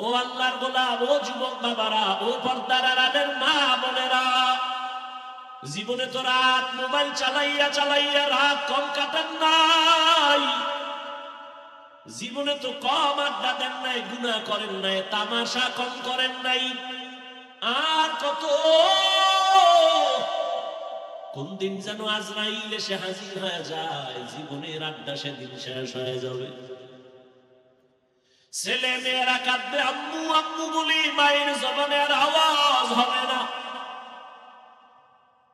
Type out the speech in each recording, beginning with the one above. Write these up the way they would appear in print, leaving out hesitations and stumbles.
ও আল্লাহর গোলাম, ও যুবক বাবারা, ও পর্দার আড়ালের মা বোনেরা, জীবনে তো রাত মোবাইল চালাইয়া চালাইয়া রাত কম কাটান নাই, জীবনে তো কম আড্ডা দেন নাই, গুনাহ করেন নাই, তামাশা কম করেন নাই। আর কত, কোন দিন যেন আজরাইল এসে হাজির হয়ে যায়, জীবনের আড্ডা সেদিন শেষ হয়ে যাবে। ছেলে মেয়েরা কাঁদবে আম্মু আম্মু বলি, মায়ের জবানে আর আওয়াজ হবে না।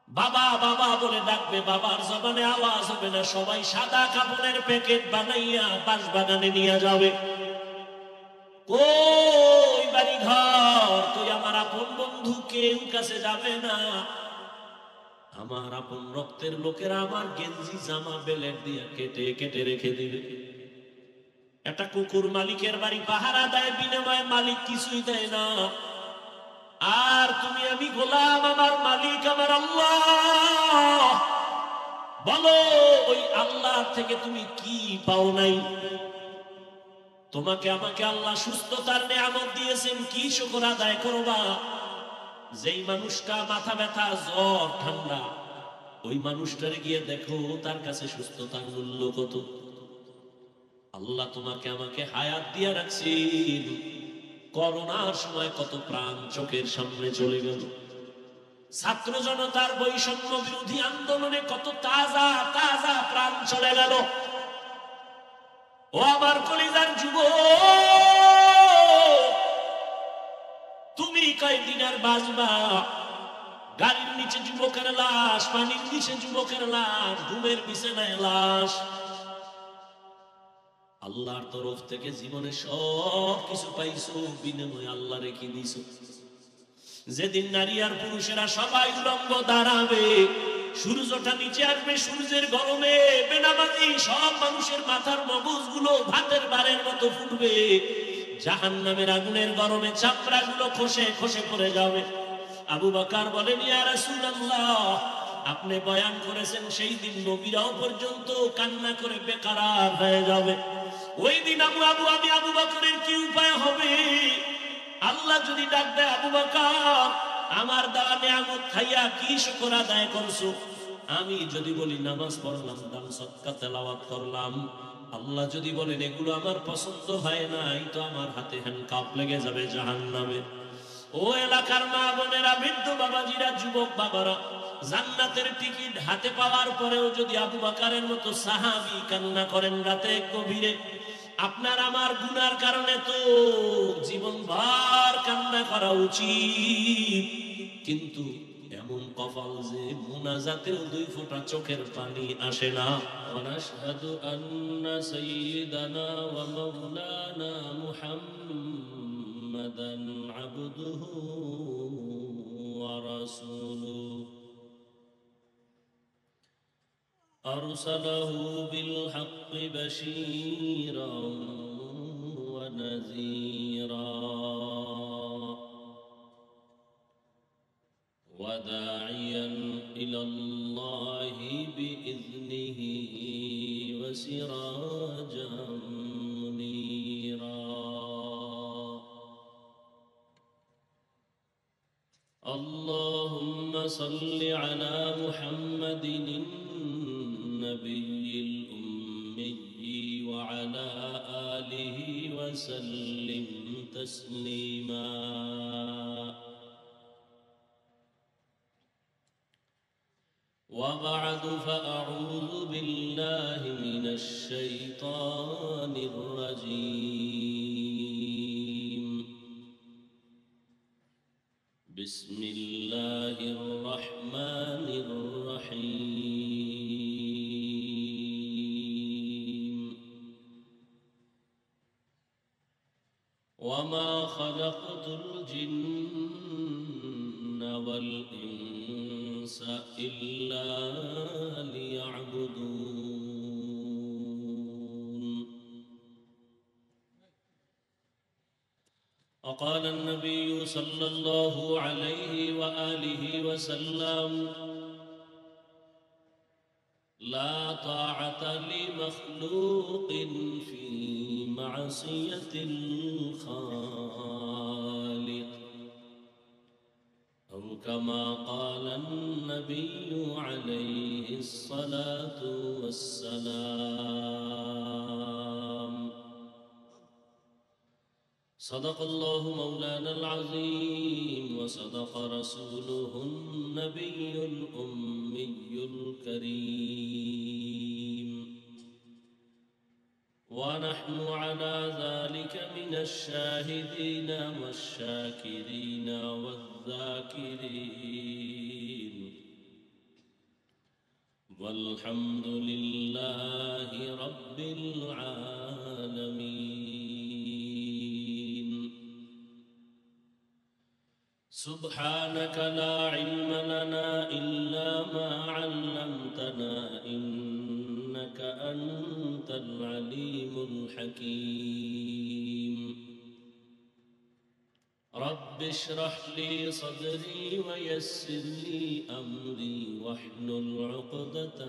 বাবা বাবা বলে ডাকবে, বাবার জবানে আওয়াজ হবে না। সবাই সাদা কাপড়ের প্যাকেট বানাইয়া বাঁশ বাগানে নিয়ে যাবে। কই বাড়ি ঘর, কই আমার আপন বন্ধু, কেউ কাছে যাবে না। আমার আপন রক্তের লোকেরা আমার গেঞ্জি জামা বেলেট দিয়া কেটে কেটে রেখে দিবে। একটা কুকুর মালিকের বাড়ি পাহারা দেয়, বিনিময়ে মালিক কিছুই দেয় না। আর তুমি আমি গোলাম, আমার মালিক আমার আল্লাহ। বলো, ওই আল্লাহ থেকে তুমি কি পাও নাই? তোমাকে আমাকে আল্লাহ সুস্থতার নিয়ামত দিয়েছেন, কি শুকর আদায় করবা? যেই মানুষটা মাথা ব্যথা, জ্বর, ঠান্ডা, ওই মানুষটারে গিয়ে দেখো তার কাছে সুস্থতার মূল্য কত। আল্লাহ তোমাকে আমাকে হায়াত দিয়ে রাখছেন। করোনার সময় কত প্রাণ চোখের সামনে চলে গেল। ছাত্র জনতার বৈষম্য বিরোধী আন্দোলনে কত তাজা তাজা প্রাণ চলে গেল। ও আমার কলিজার যুবক, তুমি কয়দিন আর বাঁচবা? গাড়ির নিচে যুবকের লাশ, পানির নিচে যুবকের লাশ, ঘুমের বিছানায় লাশ। আল্লাহর তরফ থেকে জীবনে সব কিছু পাইছো, বিনিময়ে আল্লাহ রেখে দিছো। যেদিন নারী আর পুরুষেরা সবাই উলঙ্গ দাঁড়াবে, সূর্যটা নিচে আসবে, সূর্যের গরমে বেনামাজি সব মানুষের মাথার মগজগুলো ভাতের বারের মতো ফুটবে। জাহান্নামের আগুনের গরমে চামড়াগুলো খসে খসে পড়ে যাবে। আবু বকর বলেন, ইয়া রাসূলুল্লাহ, আপনি বয়ান করেছেন সেই দিন নবীরাও পর্যন্ত কান্না করে বেকারার হয়ে যাবে। ওই দিন আমি আবু বকরের কি উপায় হবে? আল্লাহ যদি ডাক দেয়, আবু বকর আমার দেওয়া নিয়ামত খাইয়া কি শুকর আদায় করছো? আমি যদি বলি নামাজ পড়লাম, দান সদকা তেলাওয়াত করলাম, আল্লাহ যদি বলেন এগুলো আমার পছন্দ হয় নাই, তো আমার হাতে হ্যান্ডকাপ লেগে যাবে জাহান্নামে। ও এলাকার মা বোনেরা, বৃদ্ধ বাবাজিরা, যুবক বাবারা, জান্নাতের টিকিট হাতে পাওয়ার পরেও যদি আবু বকরের মতো সাহাবী কান্না করেন রাতে গভীরে, আপনার আমার গুনার কারণে তো জীবনভর কান্না করা উচিত। কিন্তু এমন কপাল যে মুনাজাতেও 2 ফোঁটা চোখের পানি আসে না। ওয়ানাশহাদু আন্না সাইয়্যিদানা ওয়া মাওলানা মুহাম্মাদান আবদুহু ওয়া রাসূলুহু আরসালাহু বিল হাক্কি বাশীরান ওয়া নাযীরা ওয়া দাঈয়ান ইলাল্লাহি বিইذনিহি ওয়া সিরাজাম মুনীরা। اللهم صل على محمد النبي الأمي وعلى آله وسلم تسليما. وبعد، فأعوذ بالله من الشيطان الرجيم. بسم الله الرحمن الرحيم. وما خلقت الجن والإنس إلا ليعبدون. وقال النبي صلى الله عليه وآله وسلم: لا طاعة لمخلوق في معصية الخالق. كما قال النبي عليه الصلاة والسلام. صدق الله مولانا العظيم وصدق رسوله النبي الأمي الكريم، ونحن على ذلك من الشاهدين والشاكرين والذاكرين، والحمد لله رب العالمين. سبحانك لا علم لنا إلا ما علمتنا إنك أنت العليم الحكيم. رب اشرح لي صدري ويسر لي أمري واحلل عقدة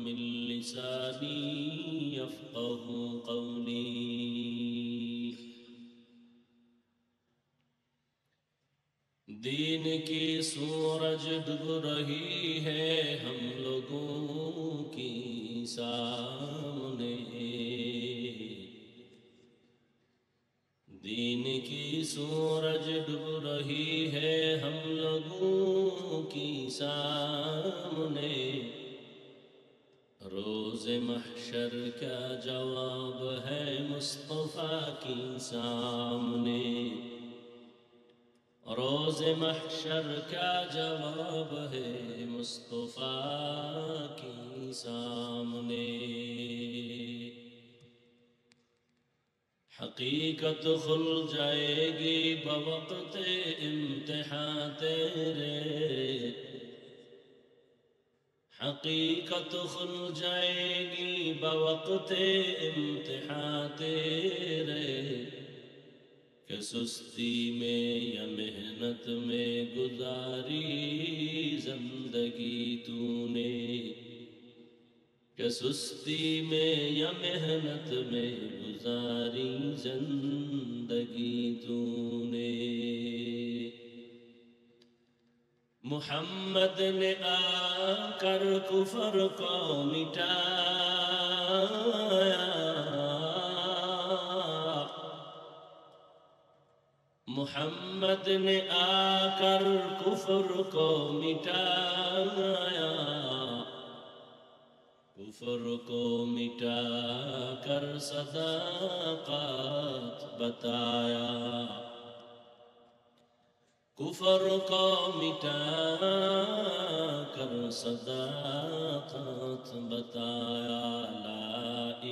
من لساني يفقه قولي. दीन की सूरज डूब रही है हम लोगों की सामने, दीन की सूरज डूब रही है हम लोगों की सामने। रोज़े महशर का जवाब है मुस्तफ़ा की सामने, रोज़े महशर का जवाब है मुस्तफ़ा की सामने। हकीकत खुल जाएगी बवक़्ते इम्तिहान तेरे, हकीकत खुल जाएगी बवक़्ते इम्तिहान तेरे, कि सुस्ती में या मेहनत में गुजारी जिंदगी तूने, कि सुस्ती में या मेहनत में गुजारी जिंदगी तूने। मुहम्मद ने आकर कुफर को मिटाया, मुहम्मद ने आकर कुफर को मिटाया, कुफर को मिटा कर सदाक़त बताया, कुफर को मिटा कर सदाक़त बताया। ला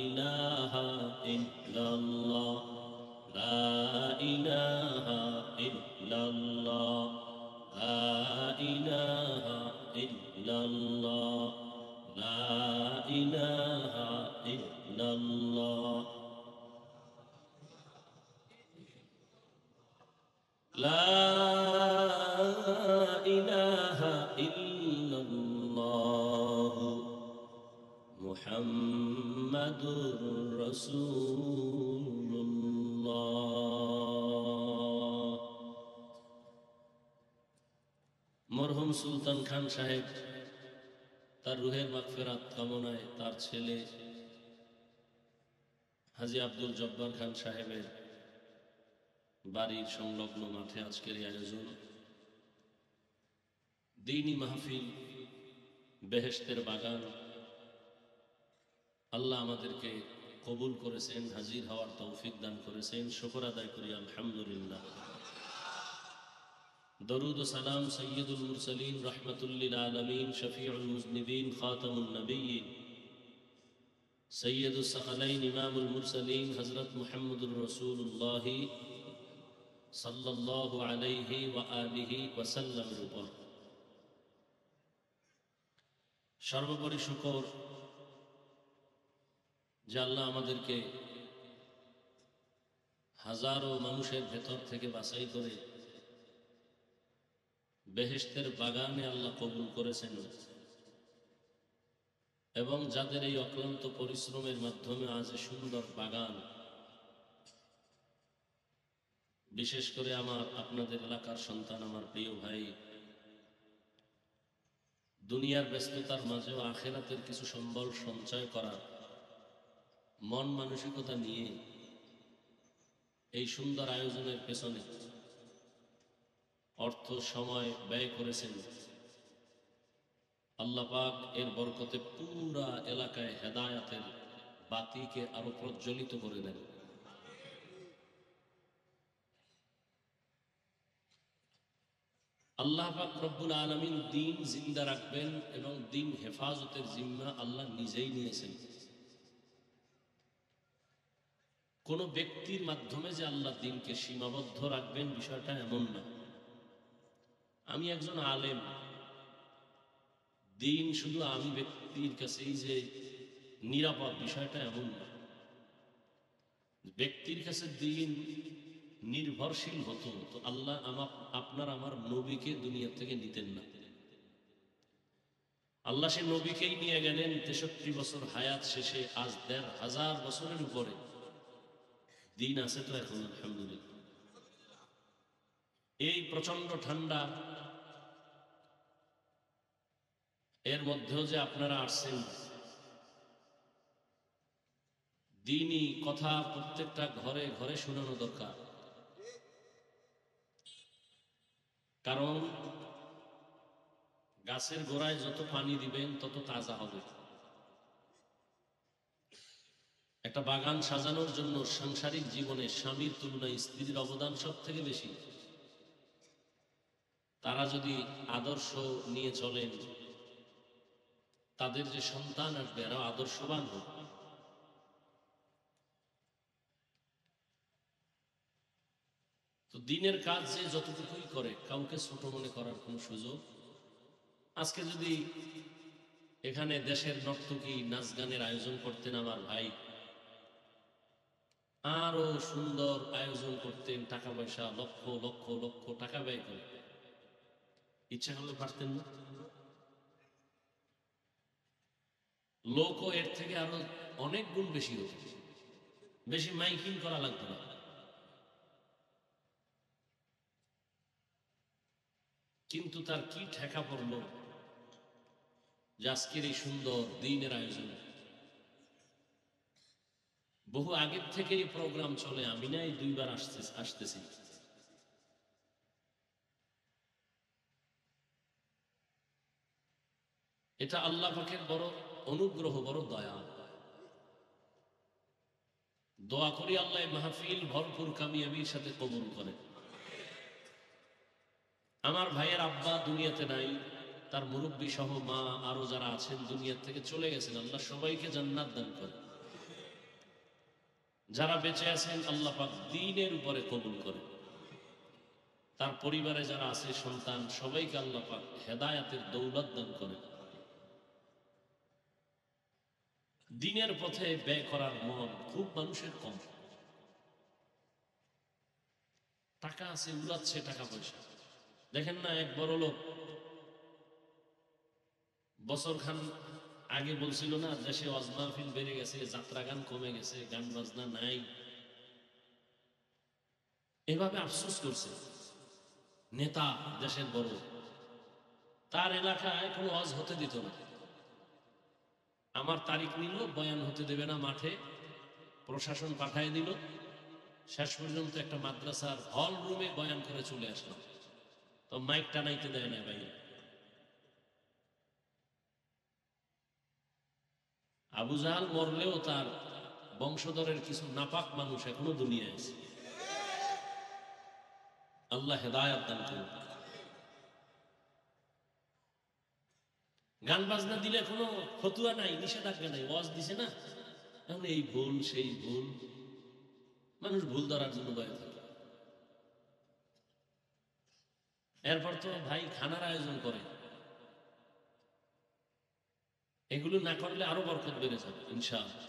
इलाहा इल्लल्लाह, ला इलाहा इल्लल्लाह, ला इलाहा इल्लल्लाह, ला इलाहा इल्लल्लाह, ला इलाहा इल्लल्लाह मुहम्मदुर रसूलुल्लाह। मरहुम सुल्तान खान साहेब তার রুহের মাগফিরাত কামনায় তার ছেলে হাজী আব্দুল জব্বার খান সাহেবের বাড়ির সংলগ্ন মাঠে আজকের এই আয়োজন। দ্বীনি মাহফিল, বেহেশতের বাগান। আল্লাহ আমাদেরকে কবুল করেছেন, হাজির হওয়ার তৌফিক দান করেছেন। শুকর আদায় করি আলহামদুলিল্লাহ। दरूद सलाम सय्यदुल मुरसलीन रहमतुल लिल आलमीन शफीउल मुज़निबीन खातमुन नबिय्यीन सय्यदुस सकलैन इमामुल मुरसलीन हज़रत मुहम्मदुर रसूलुल्लाह सल्लल्लाहु अलैहि व आलिहि वसल्लमेর উপর সর্বোপরি শুকর যে আল্লাহ আমাদেরকে হাজারো মানুষের ভেতর থেকে বাছাই করে বেহেশতের বাগানে আল্লাহ কবুল করেছেন এবং যাদের এই অক্লান্ত পরিশ্রমের মাধ্যমে আজ সুন্দর বাগান, বিশেষ করে আমার আপনাদের এলাকার সন্তান, আমার প্রিয় ভাই দুনিয়ার ব্যস্ততার মাঝেও আখেরাতের কিছু সম্বল সঞ্চয় করার মন মানসিকতা নিয়ে এই সুন্দর আয়োজনের পেছনে অর্থ সময় ব্যয় করেছেন। আল্লাহ পাক এর বরকতে পুরা এলাকায় হেদায়াতের বাতিকে আরো প্রজ্বলিত করে দেন। আল্লাহ পাক রব্বুল আলামিন দ্বীন জিন্দা রাখবেন এবং দ্বীন হেফাজতের জিম্মা আল্লাহ নিজেই নিয়েছেন। কোন ব্যক্তির মাধ্যমে যে আল্লাহ দ্বীনকে সীমাবদ্ধ রাখবেন বিষয়টা এমন না। আমি একজন আলেম, দ্বীন শুধু আমি ব্যক্তির কাছেই যে নিরাপদ বিষয়টা এমন না। ব্যক্তির কাছে দ্বীন নির্ভরশীল হতো তো আল্লাহ আপনার আমার নবীকে দুনিয়া থেকে নিতেন না। আল্লাহ সে নবীকেই নিয়ে গেলেন 63 বছর হায়াত শেষে। আজ 1500 বছরের উপরে দিন আছে তো এখন আলহামদুলিল্লাহ। এই প্রচন্ড ঠান্ডা এর মধ্যেও যে আপনারা আসছেন, দ্বীনি কথা প্রত্যেকটা ঘরে ঘরে শোনানো দরকার। কারণ গাছের গোড়ায় যত পানি দিবেন তত তাজা হবে। একটা বাগান সাজানোর জন্য সাংসারিক জীবনে স্বামীর তুলনায় স্ত্রীর অবদান সব থেকে বেশি। তারা যদি আদর্শ নিয়ে চলেন, তাদের যে সন্তান আসবে এরা আদর্শবান হোক। তো দিনের কাজ যে যতটুকুই করে কাউকে ছোট মনে করার কোনো সুযোগ। আজকে যদি এখানে দেশের নর্তকী নাচ গানের আয়োজন করতেন আমার ভাই, আরো সুন্দর আয়োজন করতেন, টাকা পয়সা লক্ষ লক্ষ লক্ষ টাকা ব্যয় করে, ইচ্ছা করলে পারতেন না? লোকও এর থেকে আরো অনেক গুণ বেশি হতো, বেশি মাইকিং করা লাগতো না। কিন্তু তার কি ঠেকা পড়লো যে আজকের এই সুন্দর দিনের আয়োজন। বহু আগের থেকে এই প্রোগ্রাম চলে, আমি না এই 2 বার আসতেছি। এটা আল্লাহ পাকের বড় অনুগ্রহ, বড় দয়া। দোয়া করি আল্লাহ মাহফিল ভরপুর কামিয়াবির সাথে কবুল করে। আমার ভাইয়ের আব্বা দুনিয়াতে নাই, তার মুরব্বী সহ মা আরো যারা আছেন দুনিয়া থেকে চলে গেছেন। আল্লাহ সবাইকে জান্নাত দান করে। যারা বেঁচে আছেন আল্লাহ পাক দ্বীনের উপরে কবুল করে। তার পরিবারে যারা আছে সন্তান সবাইকে আল্লাহ পাক হেদায়াতের দৌলত দান করে। দ্বীনের পথে ব্যয় করার মন খুব মানুষের কম। টাকা আছে, উড়াচ্ছে টাকা পয়সা। দেখেন না, এক বড় লোক বছর খান আগে বলছিল না দেশে ওয়াজ মাহফিল বেড়ে গেছে, যাত্রা গান কমে গেছে, গান বাজনা নাই। এভাবে আফসোস করছে নেতা, দেশের বড়। তার এলাকায় কোনো ওয়াজ হতে দিত না। আমার তারিখ নিল, বয়ান হতে দেবে না মাঠে, প্রশাসন পাঠায় দিল। শেষ পর্যন্ত একটা মাদ্রাসার হল রুমে বয়ান করে চলে আসলাম। তো মাইক টানাইতে দেয় না ভাই। আবু জাহাল মরলেও তার বংশধরের কিছু নাপাক মানুষ এখনো দুনিয়ায় আছে। আল্লাহ হেদায়াত দান করুন। গান বাজনা দিলে কোনো ফতুয়া নাই, নিষেধাজ্ঞা নাই, ওয়াজ দিছে না, এখন এই ভুল সেই ভুল, মানুষ ভুল ধরার জন্য বয়ে থাকে। এরপর তো ভাই খানার আয়োজন করে, এগুলো না করলে আরো বরকত বেড়ে যাবে ইনশাআল্লাহ।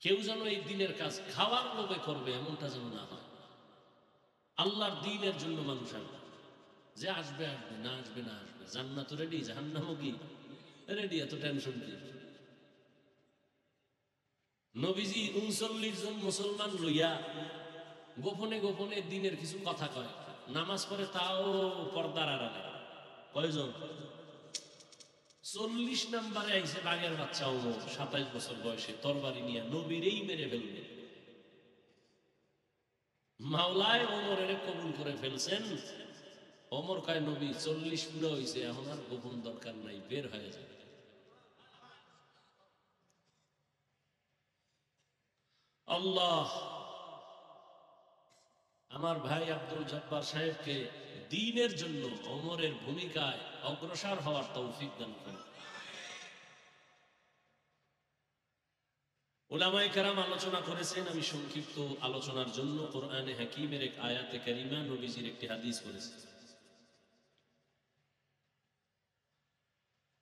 কেউ যেন এই দিনের কাজ খাওয়ার লোভে করবে এমনটা যেন না হয়। আল্লাহর দ্বীনের জন্য মানুষ আসবে, যে আসবে আসবে, না আসবে না আসবে। জান্নাত রেডি, জাহান্নামও কি রেডি, এত টেনশন কি? নবীজি 39 জন মুসলমান লইয়া গোপনে গোপনে দিনের কিছু কথা কয়, নামাজ পড়ে তাও পর্দার আড়ালে। কয়জন? 40 নম্বরে আইছে বাঘের বাচ্চা ওমর, 27 বছর বয়সে, তরবারি নিয়ে নবীরেই মেরে ফেলবে। মাওলায় ওমরের কবুল করে ফেলছেন। ওমর কয় নবী 40 পুরো হইছে, এখন আর গোপন দরকার নাই, বের হয়ে যাবে। আল্লাহ আমার ভাই আব্দুল জব্বার সাহেবকে দ্বীনের জন্য ওমরের ভূমিকায় অগ্রসর হওয়ার তৌফিক দান করুন। উলামায়ে কেরাম আলোচনা করেছেন, আমি সংক্ষিপ্ত আলোচনার জন্য কোরআনে হাকিমের এক আয়াতে কারিমা, নবীজির একটি হাদিস করেছি।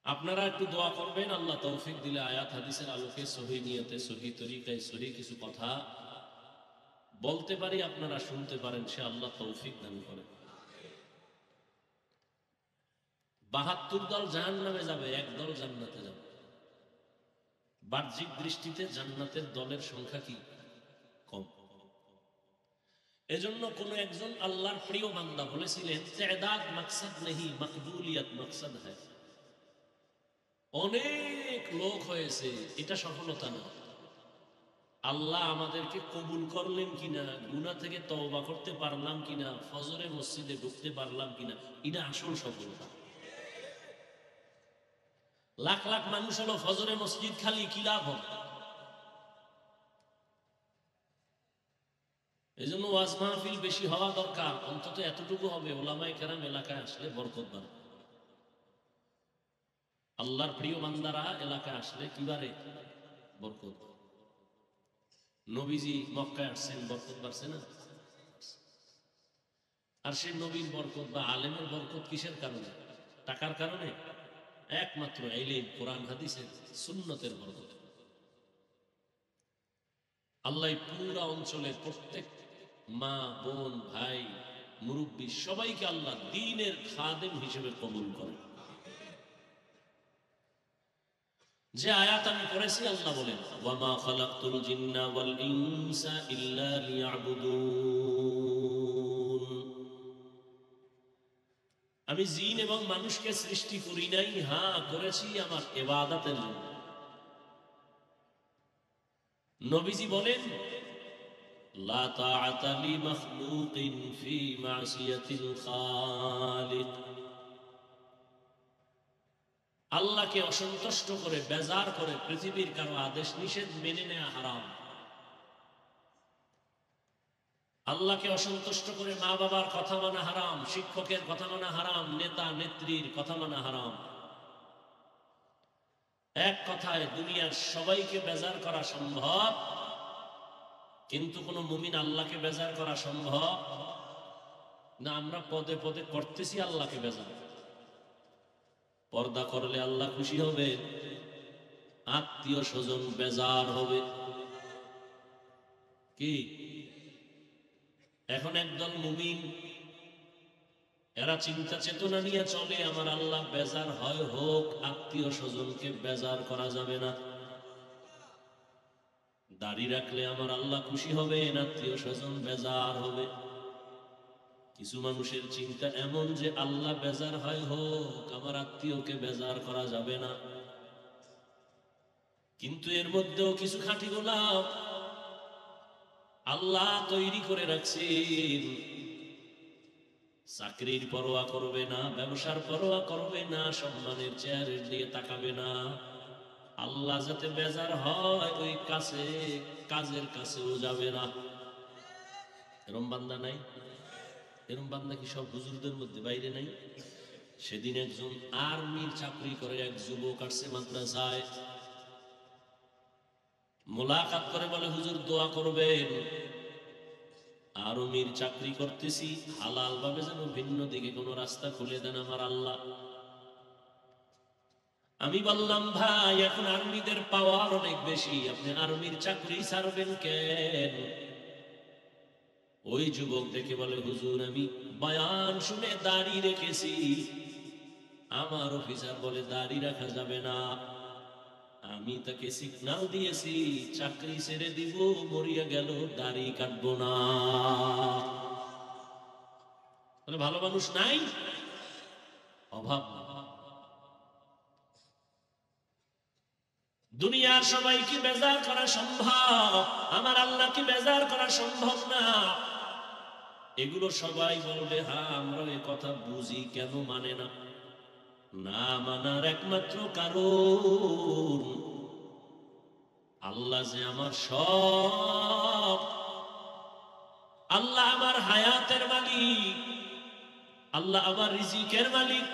আপনারা একটু দোয়া করবেন, আল্লাহ তৌফিক দিলে আয়াত হাদিসের আলোকে সহি নিয়তে, সহি তরিকায়, সহি কিছু কথা বলতে পারি, আপনারা শুনতে পারেন, সে আল্লাহ তৌফিক দান করেন। 72 দল জাহান্নামে যাবে, এক দল জান্নাতে যাবে। বাহ্যিক দৃষ্টিতে জান্নাতের দলের সংখ্যা কি? কম। এজন্য কোন একজন আল্লাহর প্রিয় বান্দা বলেছিলেন, তাদাদ মাকসাদ নেহি, মকবুলিয়ত মাকসাদ হ্যায়। অনেক লোক হয়েছে, এটা সফলতা না। আল্লাহ আমাদেরকে কবুল করলেন কিনা, গুনাহ থেকে তওবা করতে পারলাম কিনা, ফজরে মসজিদে ঢুকতে পারলাম কিনা, এটা আসল সফলতা। লাখ লাখ মানুষ হলো, ফজরে মসজিদ খালি, কি লাভ হবে? এই জন্য ওয়াজ মাহফিল বেশি হওয়া দরকার, অন্তত এতটুকু হবে, ওলামায়ে কেরাম এলাকায় আসলে বরকত বাড়ে। আল্লাহর প্রিয় বান্দারা এলাকায় আসলে কি বাড়ে? বরকত। নবীজি মক্কায় আসছেন, বরকত বাড়ছে না? আর সে নবীর বরকত বা আলেমের বরকত কিসের কারণে? টাকার কারণে? একমাত্র ইলম, কোরআন হাদিসের, সুন্নতের বরকত। আল্লাহ পুরা অঞ্চলের প্রত্যেক মা, বোন, ভাই, মুরব্বী সবাইকে আল্লাহ দ্বীনের খাদেম হিসেবে কবুল করেন। যে আয়াত আমি পড়েছি, আল্লাহ বলেন, ওয়ামা খালাকতুল জিন্না ওয়াল ইনসা ইল্লা লিয়াবুদুন। আমি জিন এবং মানুষকে সৃষ্টি করি নাই, হ্যাঁ করেছি আমার ইবাদতের জন্য। নবীজি বলেন, লা তাআতা লিমাখলুকিন ফি মাসিয়াতিল খালিক। আল্লাহকে অসন্তুষ্ট করে, বেজার করে পৃথিবীর কারো আদেশ নিষেধ মেনে নেওয়া হারাম। আল্লাহকে অসন্তুষ্ট করে মা বাবার কথা মানা হারাম, শিক্ষকের কথা মানা হারাম, নেতা নেত্রীর কথা মানা হারাম। এক কথায় দুনিয়ার সবাইকে বেজার করা সম্ভব, কিন্তু কোন মুমিন আল্লাহকে বেজার করা সম্ভব না। আমরা পদে পদে করতেছি আল্লাহকে বেজার। পর্দা করলে আল্লাহ খুশি হবে, আত্মীয় স্বজন বেজার হবে। কি এখন একদল মুমিন, এরা চিন্তা চেতনা নিয়ে চলে, আমার আল্লাহ বেজার হয় হোক, আত্মীয় স্বজনকে বেজার করা যাবে না। দাড়ি রাখলে আমার আল্লাহ খুশি হবে, আত্মীয় স্বজন বেজার হবে। কিছু মানুষের চিন্তা এমন যে আল্লাহ বেজার হয় হোক, আমার আত্মীয়কে বেজার করা যাবে না। কিন্তু এর মধ্যেও কিছু খাঁটি গোলাম আল্লাহ তৈরি করে রাখছেন, চাকরির পরোয়া করবে না, ব্যবসার পরোয়া করবে না, সম্মানের চেয়ারের দিকে তাকাবে না। আল্লাহ যাতে বেজার হয়, ওই কাছে কাজের কাছেও যাবে না। এরম বান্দা নাই? এরম বান্দা কি সব হুজুরদের মধ্যে বাইরে নাই? সেদিন একজন আর্মির চাকরি করে এক যুবক আসছে মাদ্রাসায়, মোলাকাত করে বলে, হুজুর দোয়া করবেন, আর্মির চাকরি করতেছি, হালাল ভাবে যেন ভিন্ন দিকে কোন রাস্তা খুলে দেন আমার আল্লাহ। আমি বললাম, ভাই এখন আর্মিদের পাওয়ার অনেক বেশি, আপনি আর্মির চাকরি ছাড়বেন কেন? ওই যুবক দেখে বলে, হুজুর আমি বয়ান শুনে দাড়ি রেখেছি, আমার অফিসার বলে দাড়ি রাখা যাবে না, আমি তাকে সিগন্যাল দিয়েছি চাকরি ছেড়ে দিব, মরিয়া গেল দাড়ি কাটবো না। ভালো মানুষ নাই? অভাব না। দুনিয়ার সবাইকে বেজার করা সম্ভব, আমার আল্লাহকে বেজার করা সম্ভব না। এগুলো সবাই বলবে হ্যাঁ আমরা এ কথা বুঝি, কেন মানে না? না মানার একমাত্র কারণ আল্লাহ যে আমার সব, আল্লাহ আমার হায়াতের মালিক, আল্লাহ আমার রিজিকের মালিক,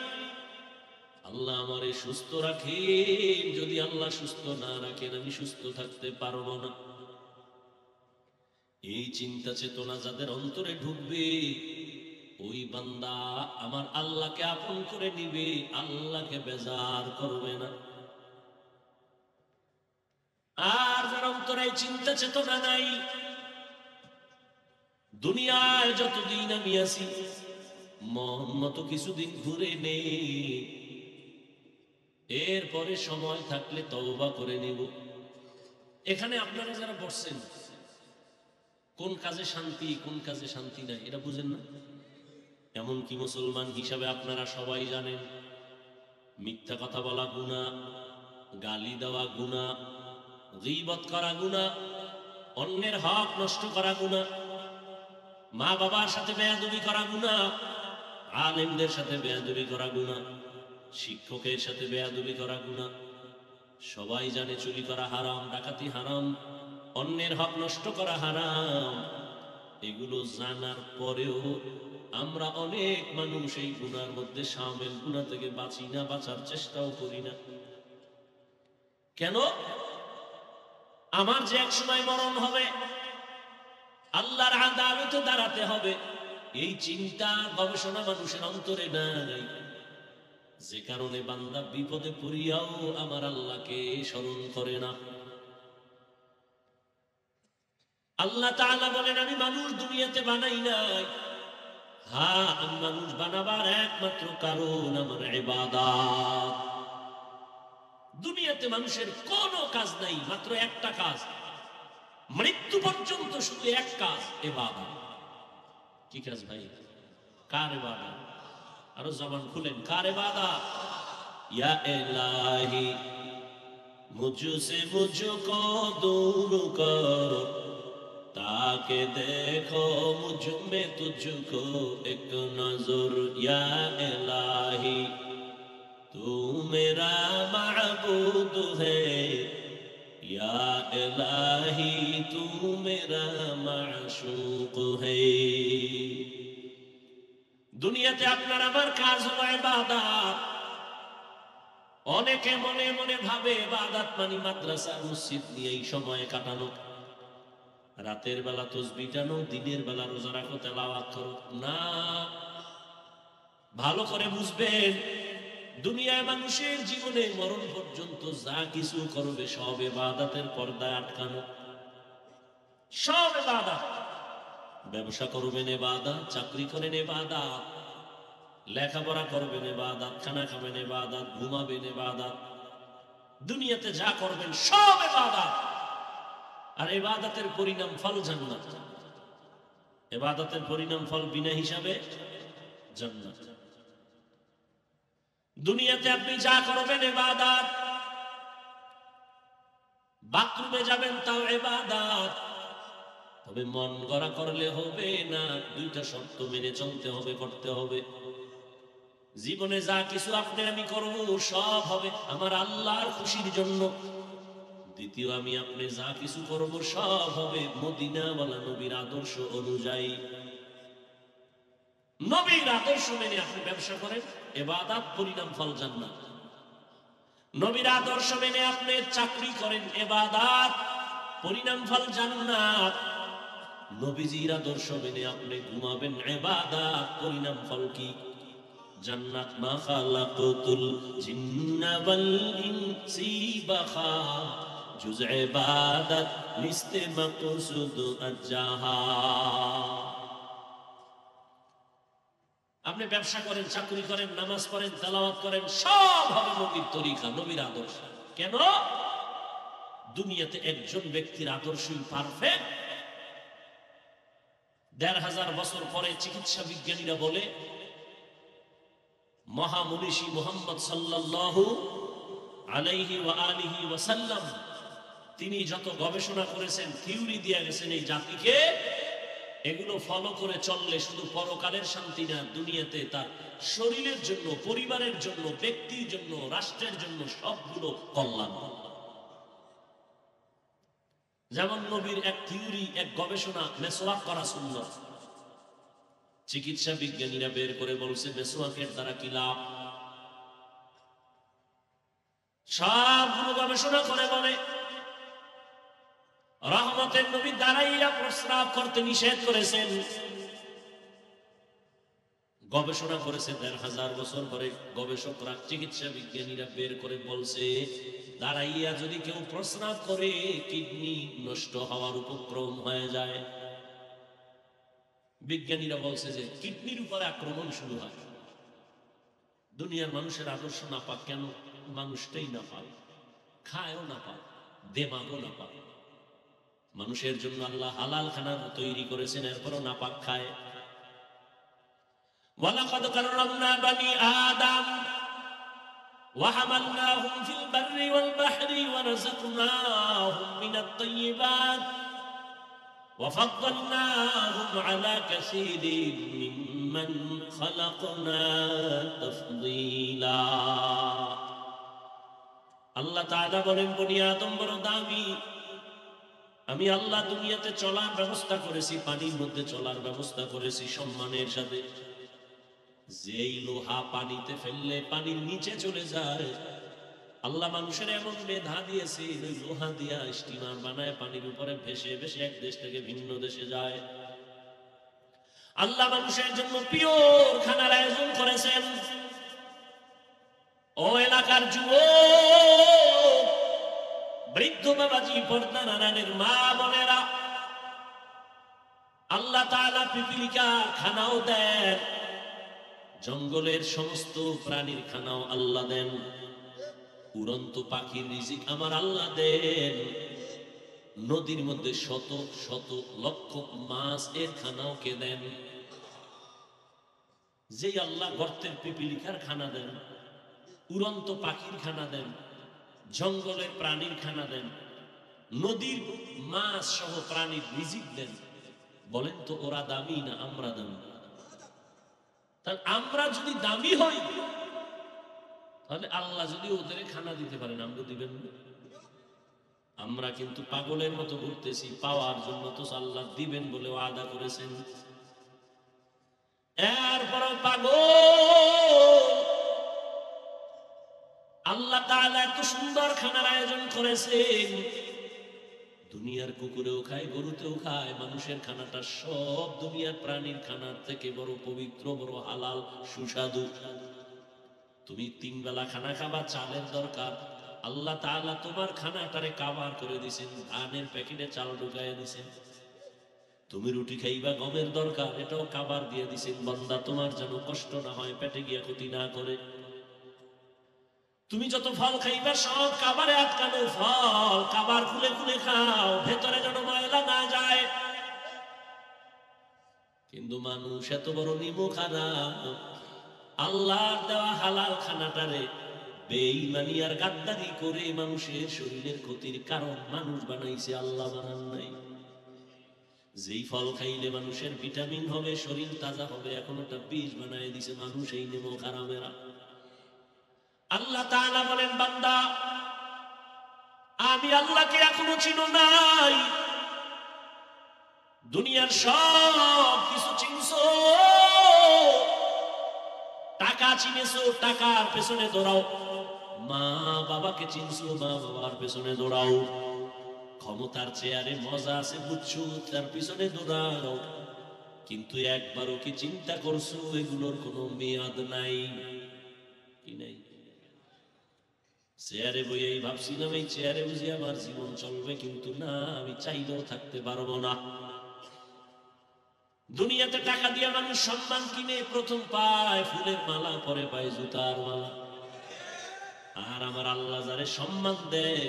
আল্লাহ আমারে সুস্থ রাখেন। যদি আল্লাহ সুস্থ না রাখেন আমি সুস্থ থাকতে পারবো না। এই চিন্তা চেতনা যাদের অন্তরে ঢুকবে, ওই বান্দা আমার আল্লাহকে আপন করে নিবে, আল্লাহকে বেজার করবে না। আর যার অন্তরে চিন্তা চেতনা নাই, দুনিয়ায় যতদিন আমি আছি মন মতো কিছুদিন ঘুরে নে, এরপরে সময় থাকলে তওবা করে নেব। এখানে আপনারা যারা বসছেন, কোন কাজে শান্তি কোন কাজে শান্তি নাই এটা বুঝেন না? এমনকি মুসলমান হিসাবে আপনারা সবাই জানেন মিথ্যা কথা বলা গুনাহ, গালি দেওয়া গুনাহ, গীবত করা গুনাহ, অন্যের হক নষ্ট করা গুনাহ, মা বাবার সাথে বেয়াদবি করা গুনাহ, আলেমদের সাথে বেয়াদবি করা গুনাহ, শিক্ষকের সাথে বেয়াদবি করা গুনাহ। সবাই জানে চুরি করা হারাম, ডাকাতি হারাম, অন্যের হক নষ্ট করা হারাম। এগুলো জানার পরেও আমরা অনেক মানুষ এই গুনার মধ্যে শামিল, গুনাহ থেকে বাঁচি না, বাঁচার চেষ্টাও করি না। কেন? আমার যে এক সময় মরণ হবে, আল্লাহর আদালতে দাঁড়াতে হবে, এই চিন্তা গবেষণা মানুষের অন্তরে নাই। যে কারণে বান্দা বিপদে পড়িয়াও আমার আল্লাহকে স্মরণ করে না। আল্লাহ তাআলা বলেন আমি মানুষ দুনিয়াতে বানাই নাই। হ্যাঁ, আমি মানুষ বানাবার একমাত্র কারণ আমার ইবাদত। দুনিয়াতে মানুষের কোনো কাজ নাই, মাত্র একটা কাজ, মৃত্যু পর্যন্ত শুধু এক কাজ, ইবাদত। কি কাজ ভাই? কার ইবাদত? আরো জবান খুলেন, কার ইবাদত? ইয়া ইলাহি মুঝসে মুঝকো দূর কর, ताके देखो मुझ में तुझको एक नजर, या इलाही तू मेरा माबूद है, या इलाही तू मेरा माशूक है। দুনিয়াতে আপনার আমার কাজ হলো ইবাদত। অনেকে মনে মনে ভাবে ইবাদত মানে মাদ্রাসা মসজিদ নিয়ে সময় কাটানো, রাতের বেলা তাসবিহ টানো, দিনের বেলা রোজা রাখো, তেলাওয়াত করো। না, ভালো করে বুঝবেন, দুনিয়ায় মানুষের জীবনে মরণ পর্যন্ত যা কিছু করবে সব ইবাদতের পর্দায় আটকানো, সব ইবাদত। ব্যবসা করবেন ইবাদত, চাকরি করেন ইবাদত, লেখাপড়া করবেন ইবাদত, খানা খাবেন ইবাদত, ঘুমাবেন ইবাদত, দুনিয়াতে যা করবেন সব ইবাদত। আর ইবাদতের পরিণাম ফল জান্নাত। ইবাদতের পরিণাম ফল বিনা হিসাবে জান্নাত। দুনিয়াতে আপনি যা করবেন ইবাদত, বাথরুমে যাবেন তাও ইবাদত, তবে মন গড়া করলে হবে না, দুইটা শর্ত মেনে চলতে হবে, করতে হবে। জীবনে যা কিছু আপনি আমি করব সব হবে আমার আল্লাহর খুশির জন্য। দ্বিতীয়, আমি আপনি যা কিছু করব সব হবে মদিনাওয়ালা নবীর আদর্শ অনুযায়ী। নবীর আদর্শ মেনে আপনি ব্যবসা করেন, ইবাদত, পরিণাম ফল জান্নাত। নবীর আদর্শ মেনে আপনি চাকরি করেন, ইবাদত, পরিণাম ফল জান্নাত। নবীজির আদর্শ মেনে আপনি ঘুমাবেন, ইবাদত, পরিণাম ফল কি? জান্নাত। মা খালাকাতুল জিন্না ওয়াল ইনসি বাখা জুজ ইবাদত লিস্তে মাকসুদ আজাহা। আপনি ব্যবসা করেন, চাকরি করেন, নামাজ পড়েন, তেলাওয়াত করেন, সব হবে নবীর তরিকা, নবীর আদর্শ। কেন? দুনিয়াতে একজন ব্যক্তির আদর্শই পারফেক্ট। ১৫০০ বছর পরে চিকিৎসা বিজ্ঞানীরা বলে মহামনীষী মুহাম্মদ সাল্লাল্লাহু আলাইহি ওয়া আলিহি ওয়াসাল্লাম তিনি যত গবেষণা করেছেন, থিওরি দিয়ে গেছেন এই জাতিকে, এগুলো ফলো করে চললে শুধু পরকালের শান্তি না, দুনিয়াতে তার শরীরের জন্য, পরিবারের জন্য, ব্যক্তির জন্য, রাষ্ট্রের জন্য সবগুলো কল্যাণ। যেমন নবীর এক থিওরি, এক গবেষণা, মেসওয়াক করা সুন্নাত। চিকিৎসা বিজ্ঞানীরা বের করে বলছে মেসওয়াকের দ্বারা কি লাভ। সবগুলো গবেষণা করে বলে রহমতের নবী দাঁড়াইয়া প্রস্রাব করতে নিষেধ করেছেন। গবেষণা করেছে ১৫০০ বছর পরে গবেষকরা, চিকিৎসা বিজ্ঞানীরা বের করে বলছে দাঁড়াইয়া যদি কেউ প্রস্রাব করে কিডনি নষ্ট হওয়ার উপক্রম হয়ে যায়। বিজ্ঞানীরা বলছে যে কিডনির উপরে আক্রমণ শুরু হয়। দুনিয়ার মানুষের আদর্শ না পাক কেন? মানুষটাই না পাক, খায়ও না পাক, দেমাগও না পাক। মানুষের জন্য আল্লাহ হালাল খানা তৈরি করেছেন, এরপরও না পাক খায়। ওয়ালাকাদ কাররামনা বানি আদম ওয়া হামালনাহুম ফিল বাররি ওয়াল বাহরি ওয়া রাযাকনাহুম মিনাত তাইয়্যিবাত ওয়া ফাদ্দালনাহুম আলা কাসীরিন মিম্মান খালাকনা তাফদীলা। আল্লাহ তাআলা বলেন বনি আদম বড় দামি। আমি আল্লাহ দুনিয়াতে চলার ব্যবস্থা করেছি, পানির মধ্যে চলার ব্যবস্থা করেছি সম্মানের সাথে। যেই লোহা পানিতে ফেললে পানির নিচে চলে যায়, আল্লাহ মানুষের এমন মেধা দিয়েছে, ওই লোহা দিয়া স্টিমার বানায় পানির উপরে ভেসে ভেসে এক দেশ থেকে ভিন্ন দেশে যায়। আল্লাহ মানুষের জন্য পিওর খানার আয়োজন করেছেন। ও এলাকার যুবক, বৃদ্ধ বাবাজি, পর্দা নারায়ণের মা বোনেরা, আল্লাহ তাআলা পিপিলিকা খানাও দেন, জঙ্গলের সমস্ত প্রাণীর খানাও আল্লাহ দেন, উড়ন্ত পাখির রিজিক আমার আল্লাহ দেন, নদীর মধ্যে শত শত লক্ষ মাছ এর খানাও কে দেন? যেই আল্লাহ গর্তের পিপিলিকার খানা দেন, উড়ন্ত পাখির খানা দেন, জঙ্গলের প্রাণীর খানা দেন, নদীর মাছ সহ প্রাণীর রিজিক দেন, বলেন তো ওরা দামি না আমরা দামি? তাহলে আমরা যদি দামি হই, তাহলে আল্লাহ যদি ওদের খানা দিতে পারেন, আমরা দিবেন না? আমরা কিন্তু পাগলের মতো ঘুরতেছি পাওয়ার জন্য, তো আল্লাহ দিবেন বলে ওয়াদা করেছেন। এরপর পাগল আল্লাহ তাআলা এত সুন্দর খানার আয়োজন করেছেন, দুনিয়ার কুকুরেও খায়, গরুতেও খায়, মানুষের খানাটা সব দুনিয়ার প্রাণীর খানার থেকে বড় পবিত্র, বড় হালাল, সুস্বাদু। তুমি 3 বেলা খানা খাবা, চালের দরকার, আল্লাহ তাআলা তোমার খানাটারে কাভার করে দিয়েছেন, ধানের প্যাকেটে চাল ঢুকাইয়া দিয়েছেন। তুমি রুটি খাইবা, গমের দরকার, এটাও কাভার দিয়ে দিয়েছেন, বান্দা তোমার যেন কষ্ট না হয়, পেটে গিয়া ক্ষতি না করে। তুমি যত ফল খাইবা সব কাবারে আটকানো ফল, কাবার খুলে খুলে খাও, ভেতরে যেন ময়লা না যায়। কিন্তু মানুষ এত বড় নিমক খারাপ, আল্লাহর দেওয়া হালাল খানাটারে বেঈমানি আর গাদ্দারি করে মানুষের শরীরের ক্ষতির কারণ মানুষ বানাইছে, আল্লাহ বানান নাই। যেই ফল খাইলে মানুষের ভিটামিন হবে, শরীর তাজা হবে, এখন একটা বিষ বানাই দিছে মানুষ, এই নিমক হারামেরা। আল্লাহ তাআলা বলেন বান্দা, আমি আল্লাহকে এখনো চিনো নাই, দুনিয়ার সব কিছু চিনছো, টাকা চিনেছো, টাকার পেছনে দৌড়াও, মা বাবাকে চিনছো, মা বাবার পেছনে দৌড়াও, ক্ষমতার চেয়ারে মজা আছে বুঝছো, তার পিছনে দৌড়াও, কিন্তু একবারও কি চিন্তা করছো এগুলোর কোনো মেয়াদ নাই? কি নাই? চেয়ারে বইয়েই ভাবছিলাম এই চেয়ারে বুঝি আমার জীবন চলবে, কিন্তু না, আমি চাইলেও থাকতে পারবো না। দুনিয়াতে টাকা দিয়ে মানুষ সম্মান কিনে, প্রথম পায় ফুলের মালা, পরে পায় জুতার মালা। আর আমার আল্লাহ যারে সম্মান দেয়,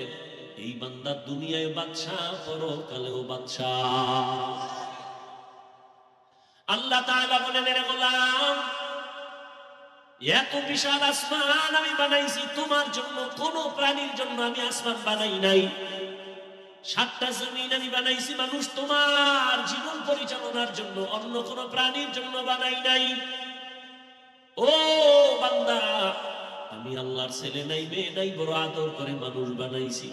এই বান্দা দুনিয়ায় বাদশা, পরকালেও বাদশা। আল্লাহ তাআলা বলেন, এর গোলাম, এত বিশাল আসমান আমি বানাইছি তোমার জন্য, কোন প্রাণীর জন্য আমি আসমান বানাই নাই। 7টা জমিন আমি বানাইছি মানুষ তোমার জীবন পরিচালনার জন্য, অন্য কোন প্রাণীর জন্য বানাই নাই। ও বান্দা, আমি আল্লাহর ছেলে নাই মেয়ে নাই, বড় আদর করে মানুষ বানাইছি।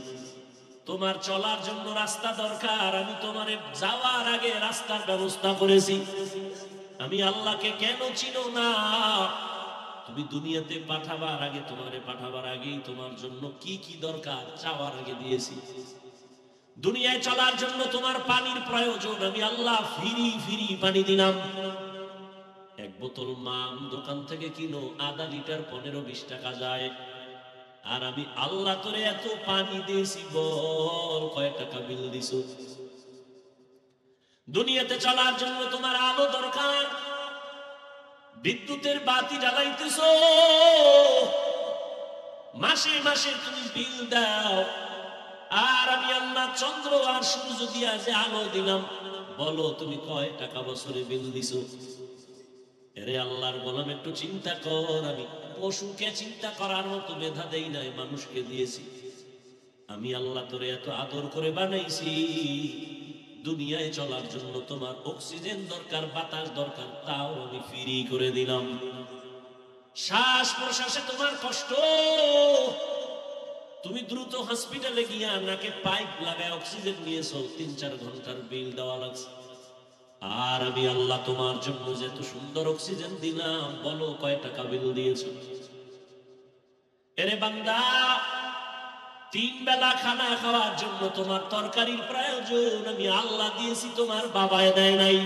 তোমার চলার জন্য রাস্তা দরকার, আমি তোমারে যাওয়ার আগে রাস্তার ব্যবস্থা করেছি। আমি আল্লাহকে কেন চিনো না? তুমি দুনিয়াতে পাঠাবার আগে, তোমারে পাঠাবার আগেই তোমার জন্য কি কি দরকার চাওয়ার আগে দিয়েছি। দুনিয়ায় চলার জন্য তোমার পানির প্রয়োজন, আমি আল্লাহ ফিরি ফিরি পানি দিলাম। 1 বোতল মাম দোকান থেকে কিনো, আধা লিটার 15-20 টাকা যায়। আর আমি আল্লাহ তোরে এত পানি দিয়েছি, বল কয় টাকা বিল দিছো? দুনিয়াতে চলার জন্য তোমার আলো দরকার, বিদ্যুতের বাতি জ্বালাইতেছো, মাসে মাসে তুমি বিল দাও। আর আমি আল্লাহ চন্দ্র আর সূর্য দিয়া যে আলো দিলাম, বলো তুমি কয় টাকা বছরে বিল দিছো? এরে আল্লাহর গোলাম, একটু চিন্তা কর। আমি পশুকে চিন্তা করার মতো মেধা দেই নাই, মানুষকে দিয়েছি। আমি আল্লাহ তোরে এত আদর করে বানাইছি, দুনিয়ায় চলার জন্য তোমার অক্সিজেন দরকার, বাতাস দরকার, তাও আমি ফ্রি করে দিলাম। শ্বাস প্রশ্বাসে তোমার কষ্ট, তুমি দ্রুত হসপিটালে গিয়া নাকে পাইপ লাগায় অক্সিজেন নিয়েছো, 3-4 ঘন্টার বিল দেওয়া লাগছে। আর আমি আল্লাহ তোমার জন্য যে এত সুন্দর অক্সিজেন দিলাম, বলো কয় টাকা বিল দিয়েছো? এরে বান্দা, 3 বেলা খানা খাওয়ার জন্য তোমার তরকারির প্রয়োজন, আমি আল্লাহ দিয়েছি, তোমার বাবায় দেয় নাই।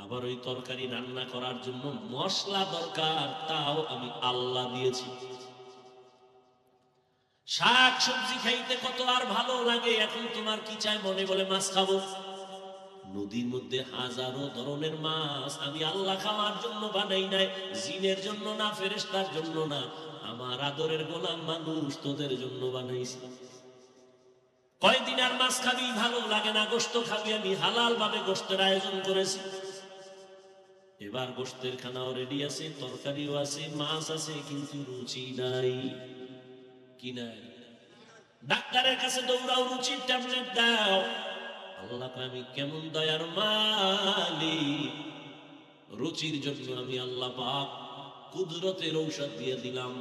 আবার ওই তরকারি রান্না করার জন্য মশলা দরকার, তাও আমি আল্লাহ দিয়েছি। শাক সবজি খাইতে কত আর ভালো লাগে, এখন তোমার কি চাই মনে বলে মাছ খাবো? নদীর মধ্যে হাজারো ধরনের মাছ আমি আল্লাহ খাওয়ার জন্য বানাই নাই, জিনের জন্য না, ফেরেশতার জন্য না, আমার আদরের গোলাম মানুষ তোদের জন্য বানাইছি। কয়দিন আর মাছ খাবি, ভালো লাগে না, গোশত খাবি, আমি হালাল ভাবে গোশতের আয়োজন করেছি। এবার গোশতের খানাও রেডি আছে, তরকারিও আছে, মাছ আছে, কিন্তু রুচি নাই। কি নাই? ডাক্তারের কাছে দৌড়াও, রুচির ট্যাবলেট দাও। আল্লাহ আমি কেমন দয়ার মালিক, রুচির জন্য আমি আল্লাহ পাক কুদরতের ঔষধ দিয়ে দিলাম।